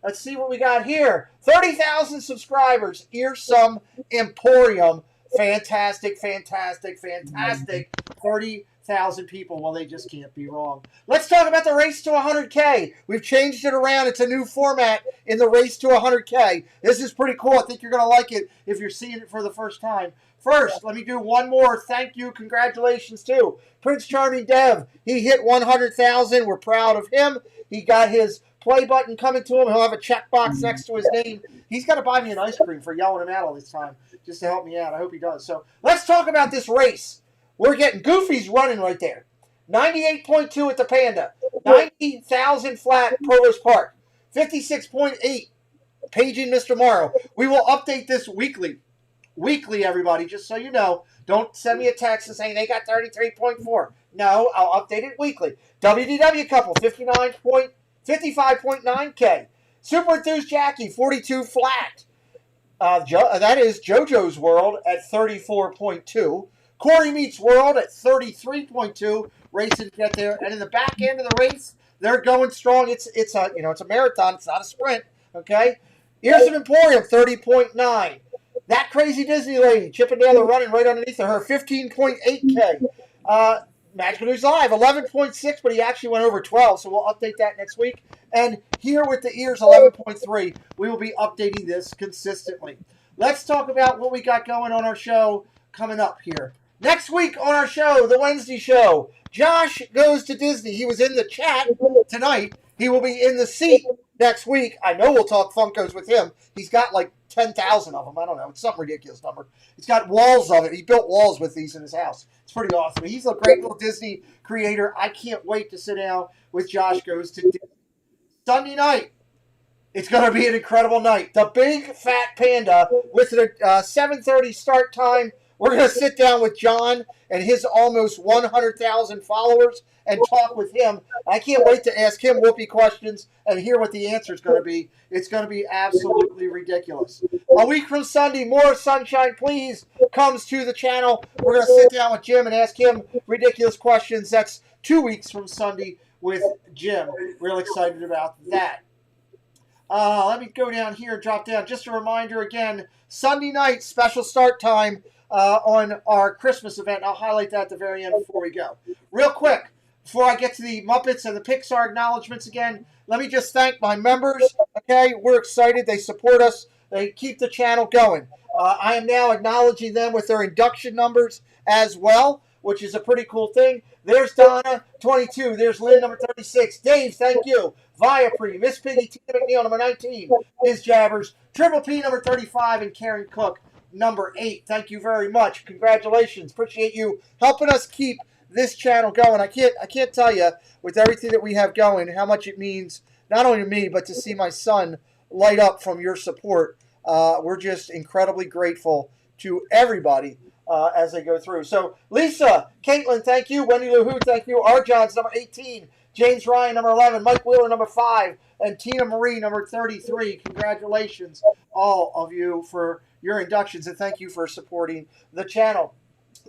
Speaker 3: Let's see what we got here. 30,000 subscribers. Earsome Emporium. Fantastic, fantastic, fantastic. 30,000 100,000 people. Well, they just can't be wrong. Let's talk about the race to 100K. We've changed it around. It's a new format in the race to 100K. This is pretty cool. I think you're going to like it if you're seeing it for the first time. First, let me do one more thank you, congratulations to Prince Charming Dev. He hit 100,000. We're proud of him. He got his play button coming to him. He'll have a checkbox next to his name. He's got to buy me an ice cream for yelling him out all this time just to help me out. I hope he does. So let's talk about this race. We're getting Goofy's running right there. 98.2 at the Panda. 90,000 flat Provost Park. 56.8 paging Mr. Morrow. We will update this weekly. Weekly, everybody, just so you know. Don't send me a text and saying they got 33.4. No, I'll update it weekly. WDW couple, 55.9K. Super Enthused Jackie, 42 flat. That is JoJo's World at 34.2. Corey Meets World at 33.2. Racing to get there. And in the back end of the race, they're going strong. It's a marathon. It's not a sprint. Okay. Here's an Emporium, 30.9. That Crazy Disney Lady, Chippendale are running right underneath of her, 15.8K. Magical News Live, 11.6, but he actually went over 12, so we'll update that next week. And Here with the Ears, 11.3. We will be updating this consistently. Let's talk about what we got going on our show coming up here. Next week on our show, the Wednesday show, Josh Goes to Disney. He was in the chat tonight. He will be in the seat next week. I know we'll talk Funkos with him. He's got like 10,000 of them. I don't know. It's some ridiculous number. He's got walls of it. He built walls with these in his house. It's pretty awesome. He's a great little Disney creator. I can't wait to sit down with Josh Goes to Disney. Sunday night, it's going to be an incredible night. The Big Fat Panda with a 7:30 start time. We're going to sit down with John and his almost 100,000 followers and talk with him. I can't wait to ask him whoopee questions and hear what the answer is going to be. It's going to be absolutely ridiculous. A week from Sunday, more Sunshine Please comes to the channel. We're going to sit down with Jim and ask him ridiculous questions. That's 2 weeks from Sunday with Jim. Real excited about that. Let me go down here and drop down. Just a reminder again, Sunday night, special start time on our Christmas event. I'll highlight that at the very end before we go. Real quick, before I get to the Muppets and the Pixar acknowledgments again, let me just thank my members. Okay, we're excited. They support us. They keep the channel going. I am now acknowledging them with their induction numbers as well, which is a pretty cool thing. There's Donna, 22. There's Lynn, number 36. Dave, thank you. Viapre, Miss Piggy, Tina McNeil, number 19. Ms. Jabbers, Triple P, number 35, and Karen Cook, number 8. Thank you very much. Congratulations. Appreciate you helping us keep this channel going. I can't tell you, with everything that we have going, how much it means, not only to me, but to see my son light up from your support. We're just incredibly grateful to everybody as they go through. So, Lisa, Caitlin, thank you. Wendy Lou Who, thank you. R. Johns, number 18. James Ryan, number 11. Mike Wheeler, number 5. And Tina Marie, number 33. Congratulations, all of you, for your inductions, and thank you for supporting the channel.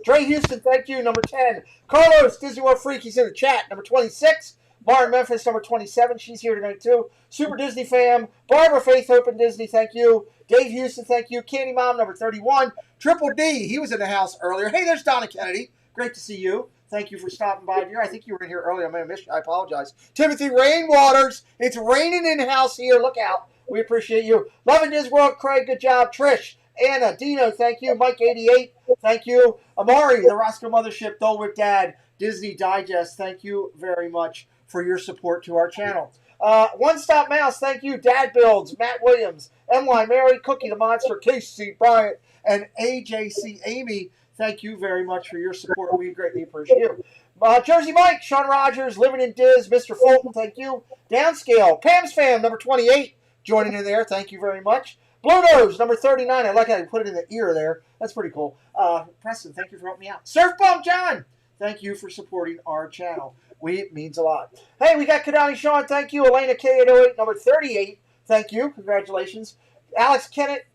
Speaker 3: Dre Houston, thank you, number 10. Carlos, Disney World Freak, he's in the chat, number 26. Lauren Memphis, number 27. She's here tonight, too. Super Disney fam. Barbara Faith, Open Disney, thank you. Dave Houston, thank you. Candy Mom, number 31. Triple D, he was in the house earlier. Hey, there's Donna Kennedy. Great to see you. Thank you for stopping by here. I think you were in here earlier. I may have missed you. I apologize. Timothy Rainwaters, it's raining in the house here. Look out. We appreciate you. Loving Disney World, Craig, good job. Trish, Anna, Dino, thank you. Mike, 88, thank you. Amari, the Roscoe Mothership, Dole Whip Dad, Disney Digest, thank you very much for your support to our channel. One Stop Mouse, thank you. Dad Builds, Matt Williams, M.Y. Mary, Cookie the Monster, Casey Bryant, and AJC Amy, thank you very much for your support. We greatly appreciate you. Jersey Mike, Sean Rogers, Living in Diz, Mr. Fulton, thank you. Downscale, Pam's Fam, number 28, joining in there, thank you very much. Blue Nose, number 39, I like how you put it in the ear there. That's pretty cool. Preston, thank you for helping me out. Surf Bump John, thank you for supporting our channel. It means a lot. Hey, we got Kadani Sean, thank you. Elena K808, number 38, thank you. Congratulations. Alex Kennett,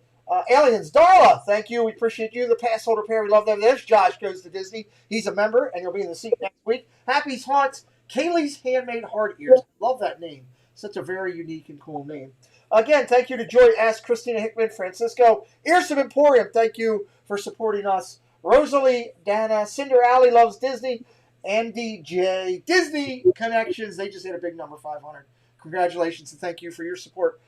Speaker 3: Aliens. Darla, thank you. We appreciate you. The pass holder pair, we love them. There's Josh Goes to Disney. He's a member, and he'll be in the seat next week. Happy's Haunts, Kaylee's Handmade Heart Ears. Love that name. Such a very unique and cool name. Again, thank you to Joy S., Cristina Hickman, Francisco. Earson Emporium, thank you for supporting us. Rosalie, Dana, Cinder Alley Loves Disney. Andy J. Disney Connections. They just hit a big number, 500. Congratulations and thank you for your support.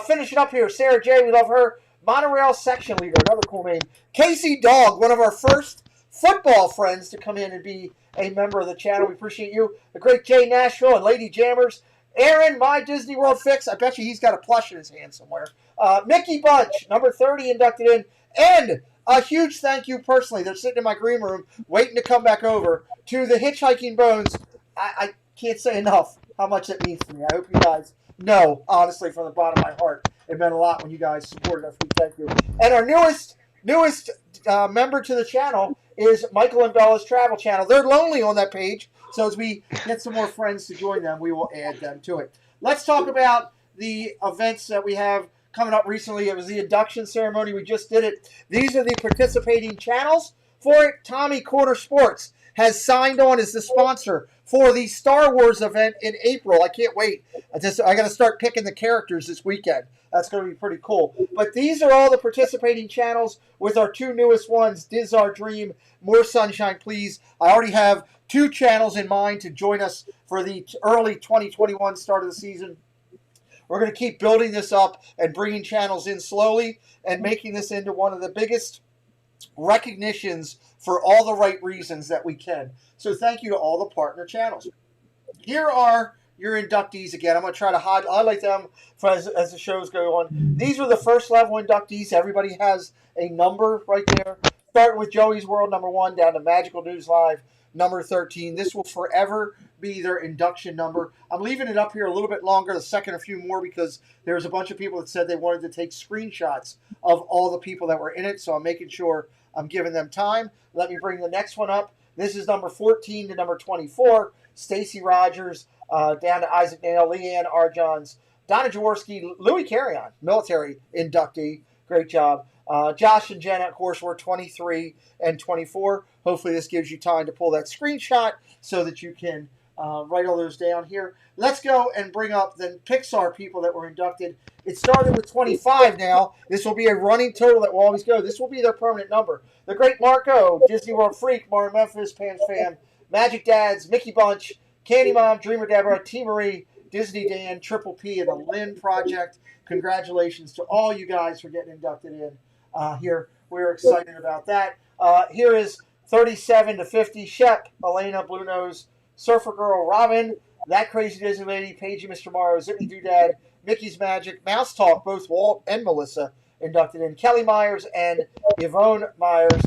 Speaker 3: Finishing up here, Sarah J. We love her. Monorail section leader, another cool name. Casey Dog, one of our first football friends to come in and be a member of the channel. We appreciate you. The great Jay Nashville and Lady Jammers. Aaron, My Disney World Fix. I bet you he's got a plush in his hand somewhere. Mickey Bunch, number 30, inducted in. And a huge thank you personally. They're sitting in my green room waiting to come back over to the Hitchhiking Bones. I can't say enough how much it means to me. I hope you guys know, honestly, from the bottom of my heart. It meant a lot when you guys supported us. We thank you. And our newest member to the channel is Michael and Bella's Travel Channel. They're lonely on that page, so as we get some more friends to join them, we will add them to it. Let's talk about the events that we have coming up recently. It was the induction ceremony. We just did it. These are the participating channels for it. Tommy Corner Sports has signed on as the sponsor for the Star Wars event in April. I can't wait. I got to start picking the characters this weekend. That's going to be pretty cool. But these are all the participating channels with our two newest ones, Diz Our Dream, More Sunshine Please. I already have 2 channels in mind to join us for the early 2021 start of the season. We're going to keep building this up and bringing channels in slowly and making this into one of the biggest recognitions for all the right reasons that we can. So thank you to all the partner channels. Here are your inductees again. I'm going to try to highlight them as the shows go on. These are the first level inductees. Everybody has a number right there. Starting with Joey's World, number 1, down to Magical News Live, number 13. This will forever be their induction number. I'm leaving it up here a little bit longer, the second a few more, because there's a bunch of people that said they wanted to take screenshots of all the people that were in it, so I'm making sure I'm giving them time. Let me bring the next one up. This is number 14 to number 24. Stacy Rogers, down to Isaac Nail, Leanne Arjons, Donna Jaworski, Louis Carrion, military inductee. Great job. Josh and Jenna, of course, were 23 and 24. Hopefully this gives you time to pull that screenshot so that you can write all those down here. Let's go and bring up the Pixar people that were inducted. It started with 25 now. This will be a running total that will always go. This will be their permanent number. The great Marco, Disney World Freak, Mara Memphis, Pam's Fam, Magic Dads, Mickey Bunch, Candy Mom, Dreamer Deborah, T. Marie, Disney Dan, Triple P, and the Lynn Project. Congratulations to all you guys for getting inducted in here. We're excited about that. Here is 37 to 50, Shep, Elena, Blue Nose, Surfer Girl, Robin, That Crazy Disney Lady, Paigey, Mr. Morrow, Zippy Doodad, Mickey's Magic, Mouse Talk, both Walt and Melissa inducted in, Kelly Myers and Yvonne Myers,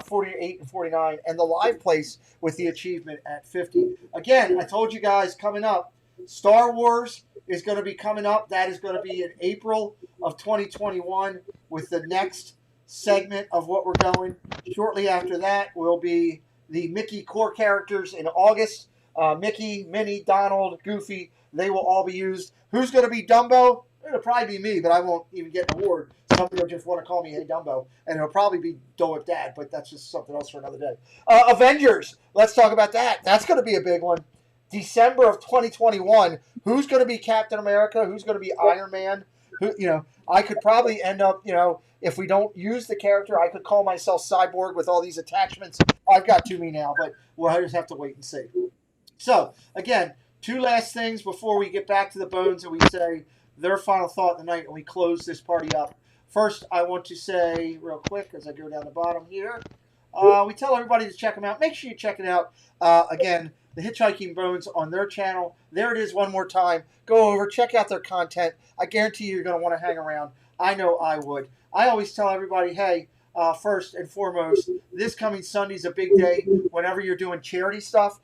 Speaker 3: 48 and 49, and the live place with the achievement at 50. Again, I told you guys coming up, Star Wars is going to be coming up. That is going to be in April of 2021 with the next segment of what we're going. Shortly after that will be the Mickey core characters in August. Mickey, Minnie, Donald, Goofy, they will all be used. Who's going to be Dumbo? It'll probably be me, but I won't even get an award. Somebody will just want to call me Hey Dumbo, and it'll probably be Dole with Dad, but that's just something else for another day. Avengers, let's talk about that. That's going to be a big one. December of 2021, who's going to be Captain America? Who's going to be Iron Man? I could probably end up, if we don't use the character, I could call myself Cyborg with all these attachments. I've got too many now, but we'll just have to wait and see. So, again, 2 last things before we get back to the Bones and we say their final thought of the night and we close this party up. First, I want to say real quick as I go down the bottom here, we tell everybody to check them out. Make sure you check it out. Again, the Hitchhiking Bones on their channel. There it is one more time. Go over, check out their content. I guarantee you're going to want to hang around. I know I would. I always tell everybody, hey, first and foremost, this coming Sunday is a big day whenever you're doing charity stuff.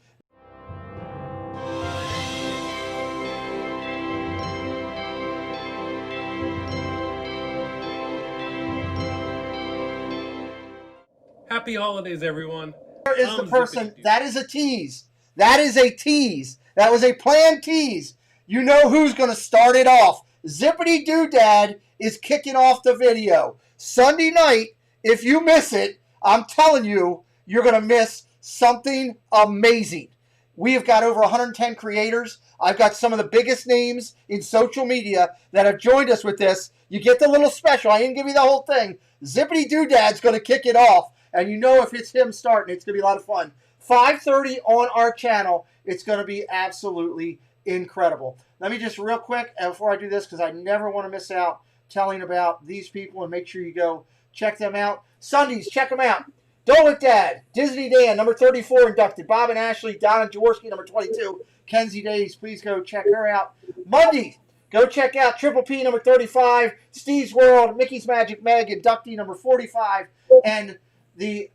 Speaker 10: Happy holidays, everyone.
Speaker 3: There is the person. That is a tease. That is a tease. That was a planned tease. You know who's going to start it off. Zippity Doodad is kicking off the video. Sunday night, if you miss it, I'm telling you, you're going to miss something amazing. We have got over 110 creators. I've got some of the biggest names in social media that have joined us with this. You get the little special. I didn't give you the whole thing. Zippity Doodad's going to kick it off. And you know if it's him starting, it's going to be a lot of fun. 5:30 on our channel. It's going to be absolutely incredible. Let me just real quick, before I do this, because I never want to miss out telling about these people, and make sure you go check them out. Sundays, check them out. Dolet Dad, Disney Dan, number 34 inducted. Bob and Ashley, Donna Jaworski, number 22. Kenzie Days, please go check her out. Monday, go check out Triple P, number 35. Steve's World, Mickey's Magic Meg, inductee, number 45. And the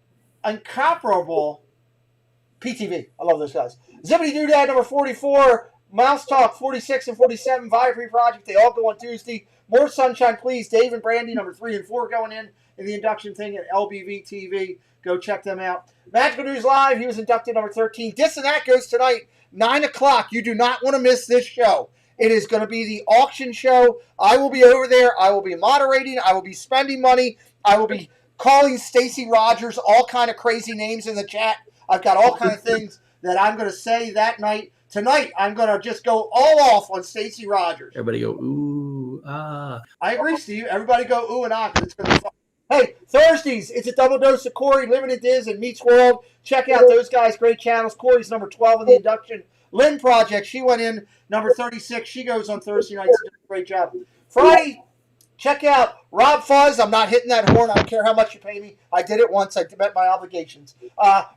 Speaker 3: incomparable PTV. I love those guys. Zippity Doodad, number 44. Mouse Talk, 46 and 47. Vibrary Project, they all go on Tuesday. More Sunshine, Please. Dave and Brandy, number 3 and 4 going in the induction thing at LBV TV. Go check them out. Magical News Live, he was inducted number 13. This and That goes tonight, 9 o'clock. You do not want to miss this show. It is going to be the auction show. I will be over there. I will be moderating. I will be spending money. I will be calling Stacy Rogers all kind of crazy names in the chat. I've got all kind of things that I'm going to say that night. Tonight, I'm going to just go all off on Stacy Rogers.
Speaker 11: Everybody go, ooh, ah.
Speaker 3: I agree, Steve. Everybody go ooh and ah, because it's going to be fun. Hey, Thursdays, it's a double dose of Corey, Living in Diz, and Meets World. Check out those guys, great channels. Corey's number 12 in the induction. Lynn Project, she went in number 36. She goes on Thursday nights. Great job. Friday, check out Rob Fuzz. I'm not hitting that horn. I don't care how much you pay me. I did it once. I met my obligations.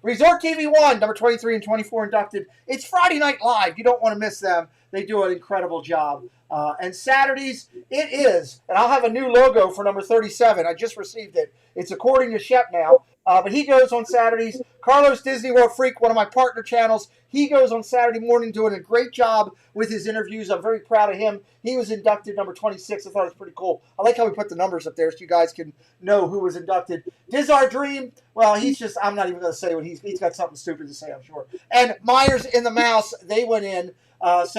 Speaker 3: Resort TV 1, number 23 and 24 inducted. It's Friday Night Live. You don't want to miss them. They do an incredible job. And Saturdays, it is, and I'll have a new logo for number 37. I just received it. It's according to Shep now, but he goes on Saturdays. Carlos Disney World Freak, one of my partner channels, he goes on Saturday morning doing a great job with his interviews. I'm very proud of him. He was inducted number 26. I thought it was pretty cool. I like how we put the numbers up there so you guys can know who was inducted. Diz Our Dream, well, he's just, I'm not even going to say what he's got something stupid to say, I'm sure. And Myers and the Mouse, they went in. It's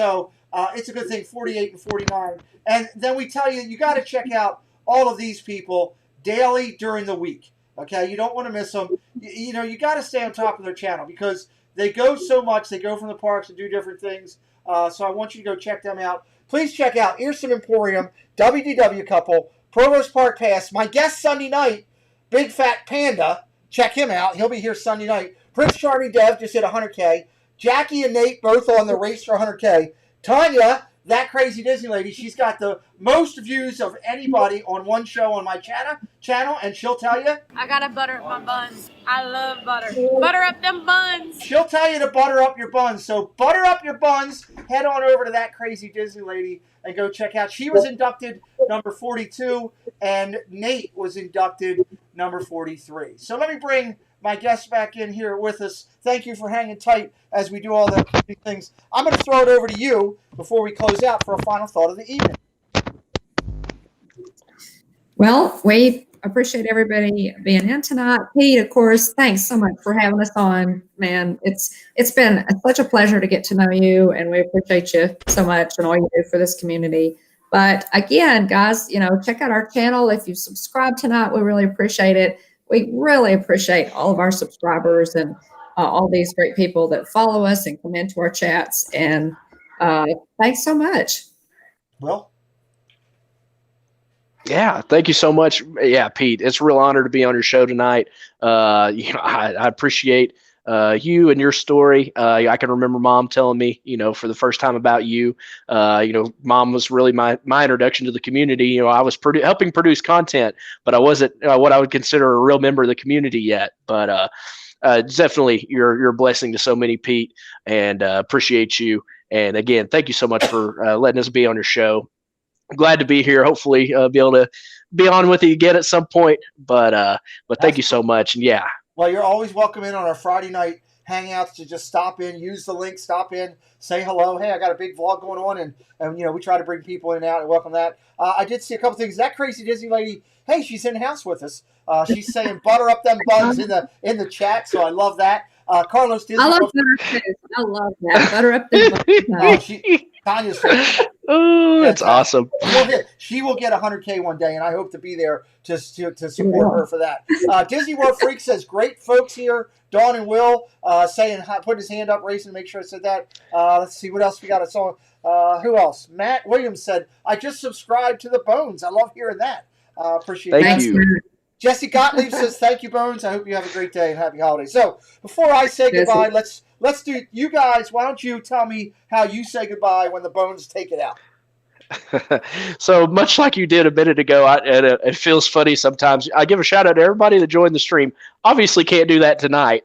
Speaker 3: a good thing, 48 and 49. And then we tell you, you got to check out all of these people daily during the week. Okay, you don't want to miss them. You know, you got to stay on top of their channel because they go so much. They go from the parks and do different things. So I want you to go check them out. Please check out Earson Emporium, WDW Couple, Provost Park Pass. My guest Sunday night, Big Fat Panda. Check him out. He'll be here Sunday night. Prince Charming Dev just hit 100K. Jackie and Nate both on the race for 100K. Tanya, that crazy Disney lady, she's got the most views of anybody on one show on my channel, and she'll tell you.
Speaker 12: I gotta butter up my buns. I love butter. Butter up them buns.
Speaker 3: She'll tell you to butter up your buns. So butter up your buns. Head on over to that crazy Disney lady and go check out. She was inducted number 42, and Nate was inducted number 43. So let me bring my guest back in here with us. Thank you for hanging tight as we do all the things. I'm going to throw it over to you before we close out for a final thought of the evening.
Speaker 5: Well, we appreciate everybody being in tonight. Pete, of course, thanks so much for having us on, man. It's been such a pleasure to get to know you, and we appreciate you so much and all you do for this community. But again, guys, you know, check out our channel. If you subscribe tonight, we really appreciate it. We really appreciate all of our subscribers and all these great people that follow us and come into our chats. And thanks so much.
Speaker 3: Well,
Speaker 6: yeah, thank you so much. Yeah, Pete, it's a real honor to be on your show tonight. You know, I appreciate you and your story. I can remember Mom telling me, you know, for the first time about you. You know, Mom was really my introduction to the community. You know, I was helping produce content, but I wasn't what I would consider a real member of the community yet. But definitely, you're a blessing to so many, Pete, and appreciate you. And again, thank you so much for letting us be on your show. I'm glad to be here. Hopefully, be able to be on with you again at some point. But thank you so much. And yeah.
Speaker 3: Well, you're always welcome in on our Friday night hangouts to just stop in, use the link, stop in, say hello. Hey, I got a big vlog going on, and you know, we try to bring people in and out and welcome that. I did see a couple things. That crazy Disney lady, hey, she's in house with us. She's saying butter up them buns in the chat, so I love that. Carlos Disney.
Speaker 5: I love that. I love that. Butter up them buns.
Speaker 3: Tanya's favorite.
Speaker 6: Oh, that's awesome.
Speaker 3: She will get 100K one day, and I hope to be there to support her for that. Disney World Freak says, great folks here. Dawn and Will saying, putting his hand up, racing to make sure I said that. Let's see what else we got. Who else? Matt Williams said, I just subscribed to the Bones. I love hearing that. Appreciate that.
Speaker 6: Thank you.
Speaker 3: Jesse Gottlieb says, thank you, Bones. I hope you have a great day and happy holidays. So before I say goodbye, let's do, you guys, why don't you tell me how you say goodbye when the Bones take it out?
Speaker 6: So much like you did a minute ago, it feels funny sometimes. I give a shout out to everybody that joined the stream. Obviously, can't do that tonight,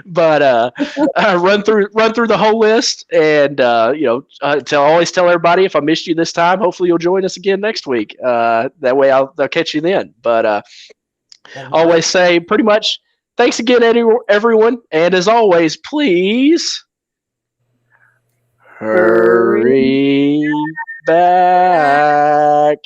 Speaker 6: but run through the whole list, and always tell everybody if I missed you this time, hopefully you'll join us again next week. That way I'll catch you then. But always say pretty much thanks again, everyone, and as always, please hurry back.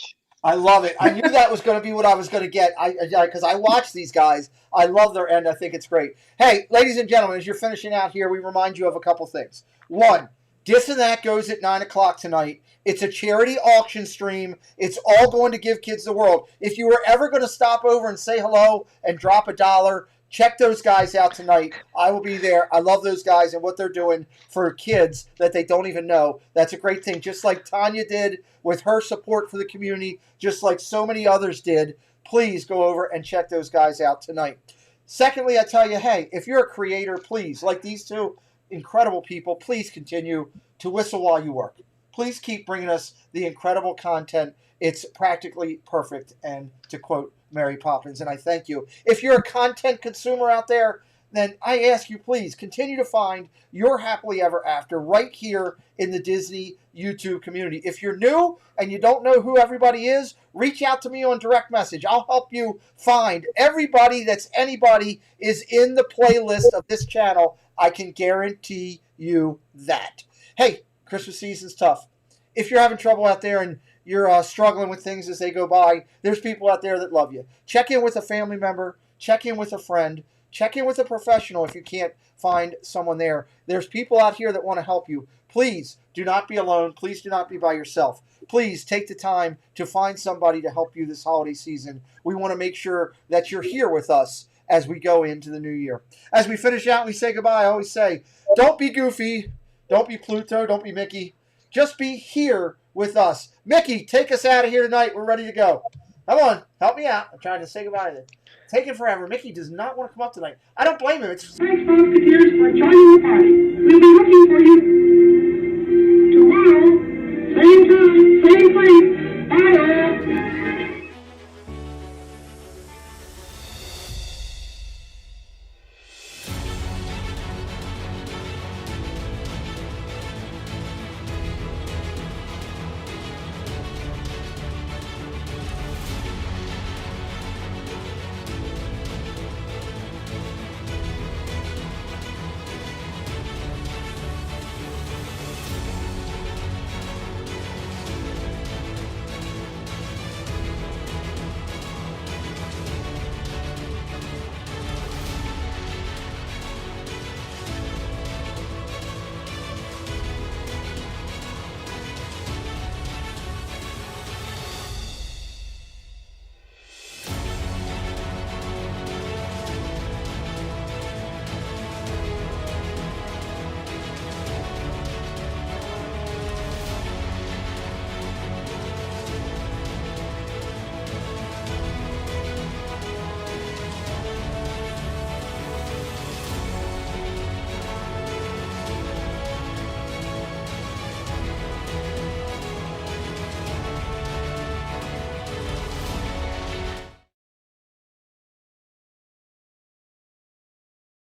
Speaker 3: I love it. I knew that was going to be what I was going to get. Because I watch these guys. I love their end. I think it's great. Hey, ladies and gentlemen, as you're finishing out here, we remind you of a couple things. One, This and That goes at 9 o'clock tonight. It's a charity auction stream. It's all going to Give Kids the World. If you were ever going to stop over and say hello and drop $1, check those guys out tonight. I will be there. I love those guys and what they're doing for kids that they don't even know. That's a great thing. Just like Tanya did with her support for the community, just like so many others did. Please go over and check those guys out tonight. Secondly, I tell you, hey, if you're a creator, please, like these two incredible people, please continue to whistle while you work. Please keep bringing us the incredible content. It's practically perfect. And to quote Mary Poppins, and I thank you. If you're a content consumer out there, then I ask you, please continue to find your happily ever after right here in the Disney YouTube community. If you're new and you don't know who everybody is, reach out to me on direct message. I'll help you find everybody that's anybody is in the playlist of this channel. I can guarantee you that. Hey, Christmas season's tough. If you're having trouble out there and you're struggling with things as they go by, there's people out there that love you. Check in with a family member. Check in with a friend. Check in with a professional if you can't find someone there. There's people out here that want to help you. Please do not be alone. Please do not be by yourself. Please take the time to find somebody to help you this holiday season. We want to make sure that you're here with us as we go into the new year. As we finish out and we say goodbye, I always say, don't be Goofy. Don't be Pluto. Don't be Mickey. Just be here with us. Mickey, take us out of here tonight. We're ready to go. Come on. Help me out. I'm trying to say goodbye to it. Taking forever. Mickey does not want to come up tonight. I don't blame him. It's just...
Speaker 13: Thanks, Musketeers, for joining the party. We'll be looking for you tomorrow, same time, same place.